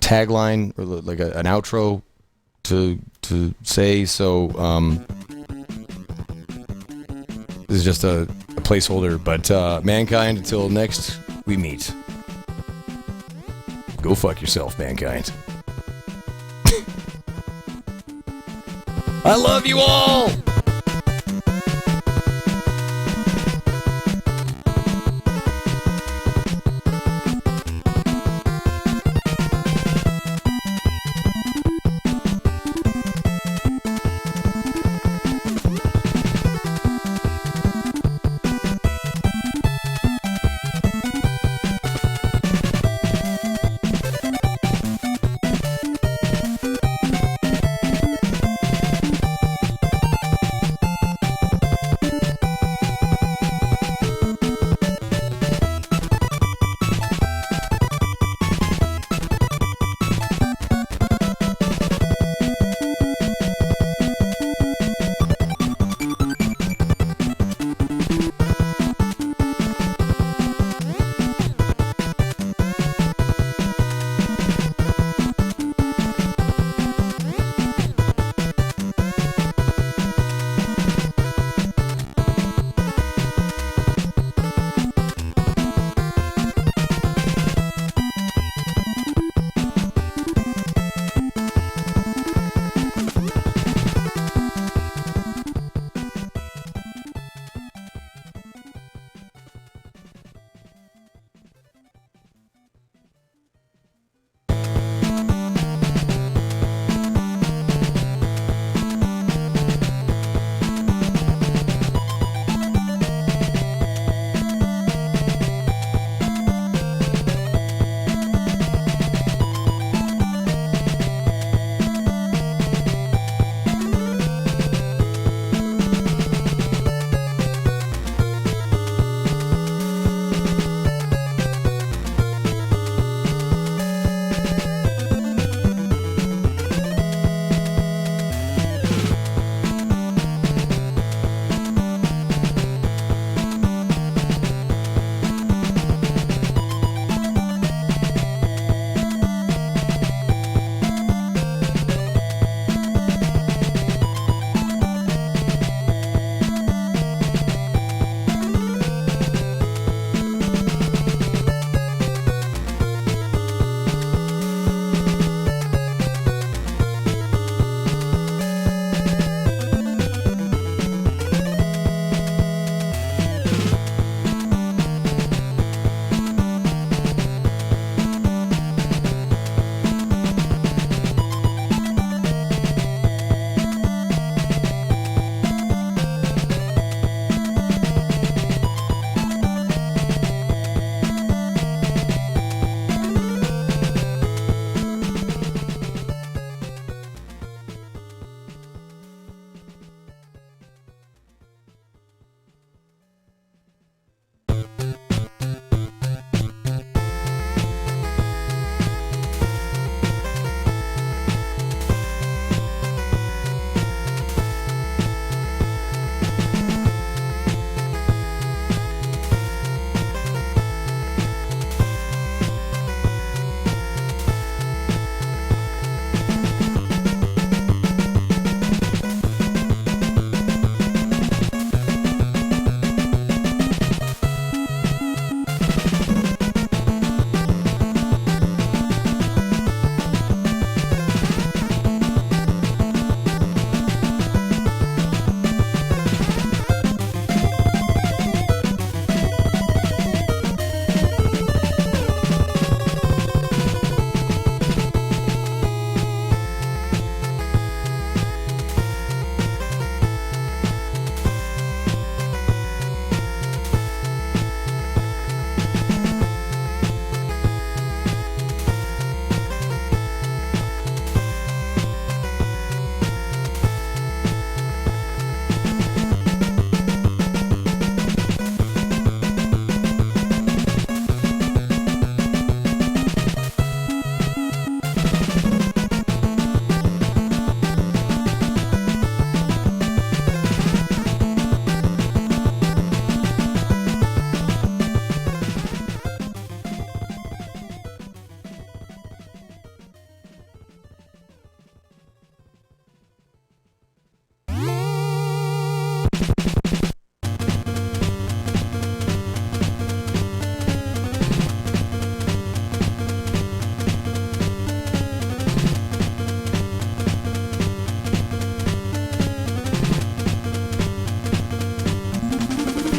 tagline or like an outro to say, so this is just a placeholder, but mankind, until next we meet, go Go fuck yourself, mankind. I love you all!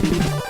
Bye.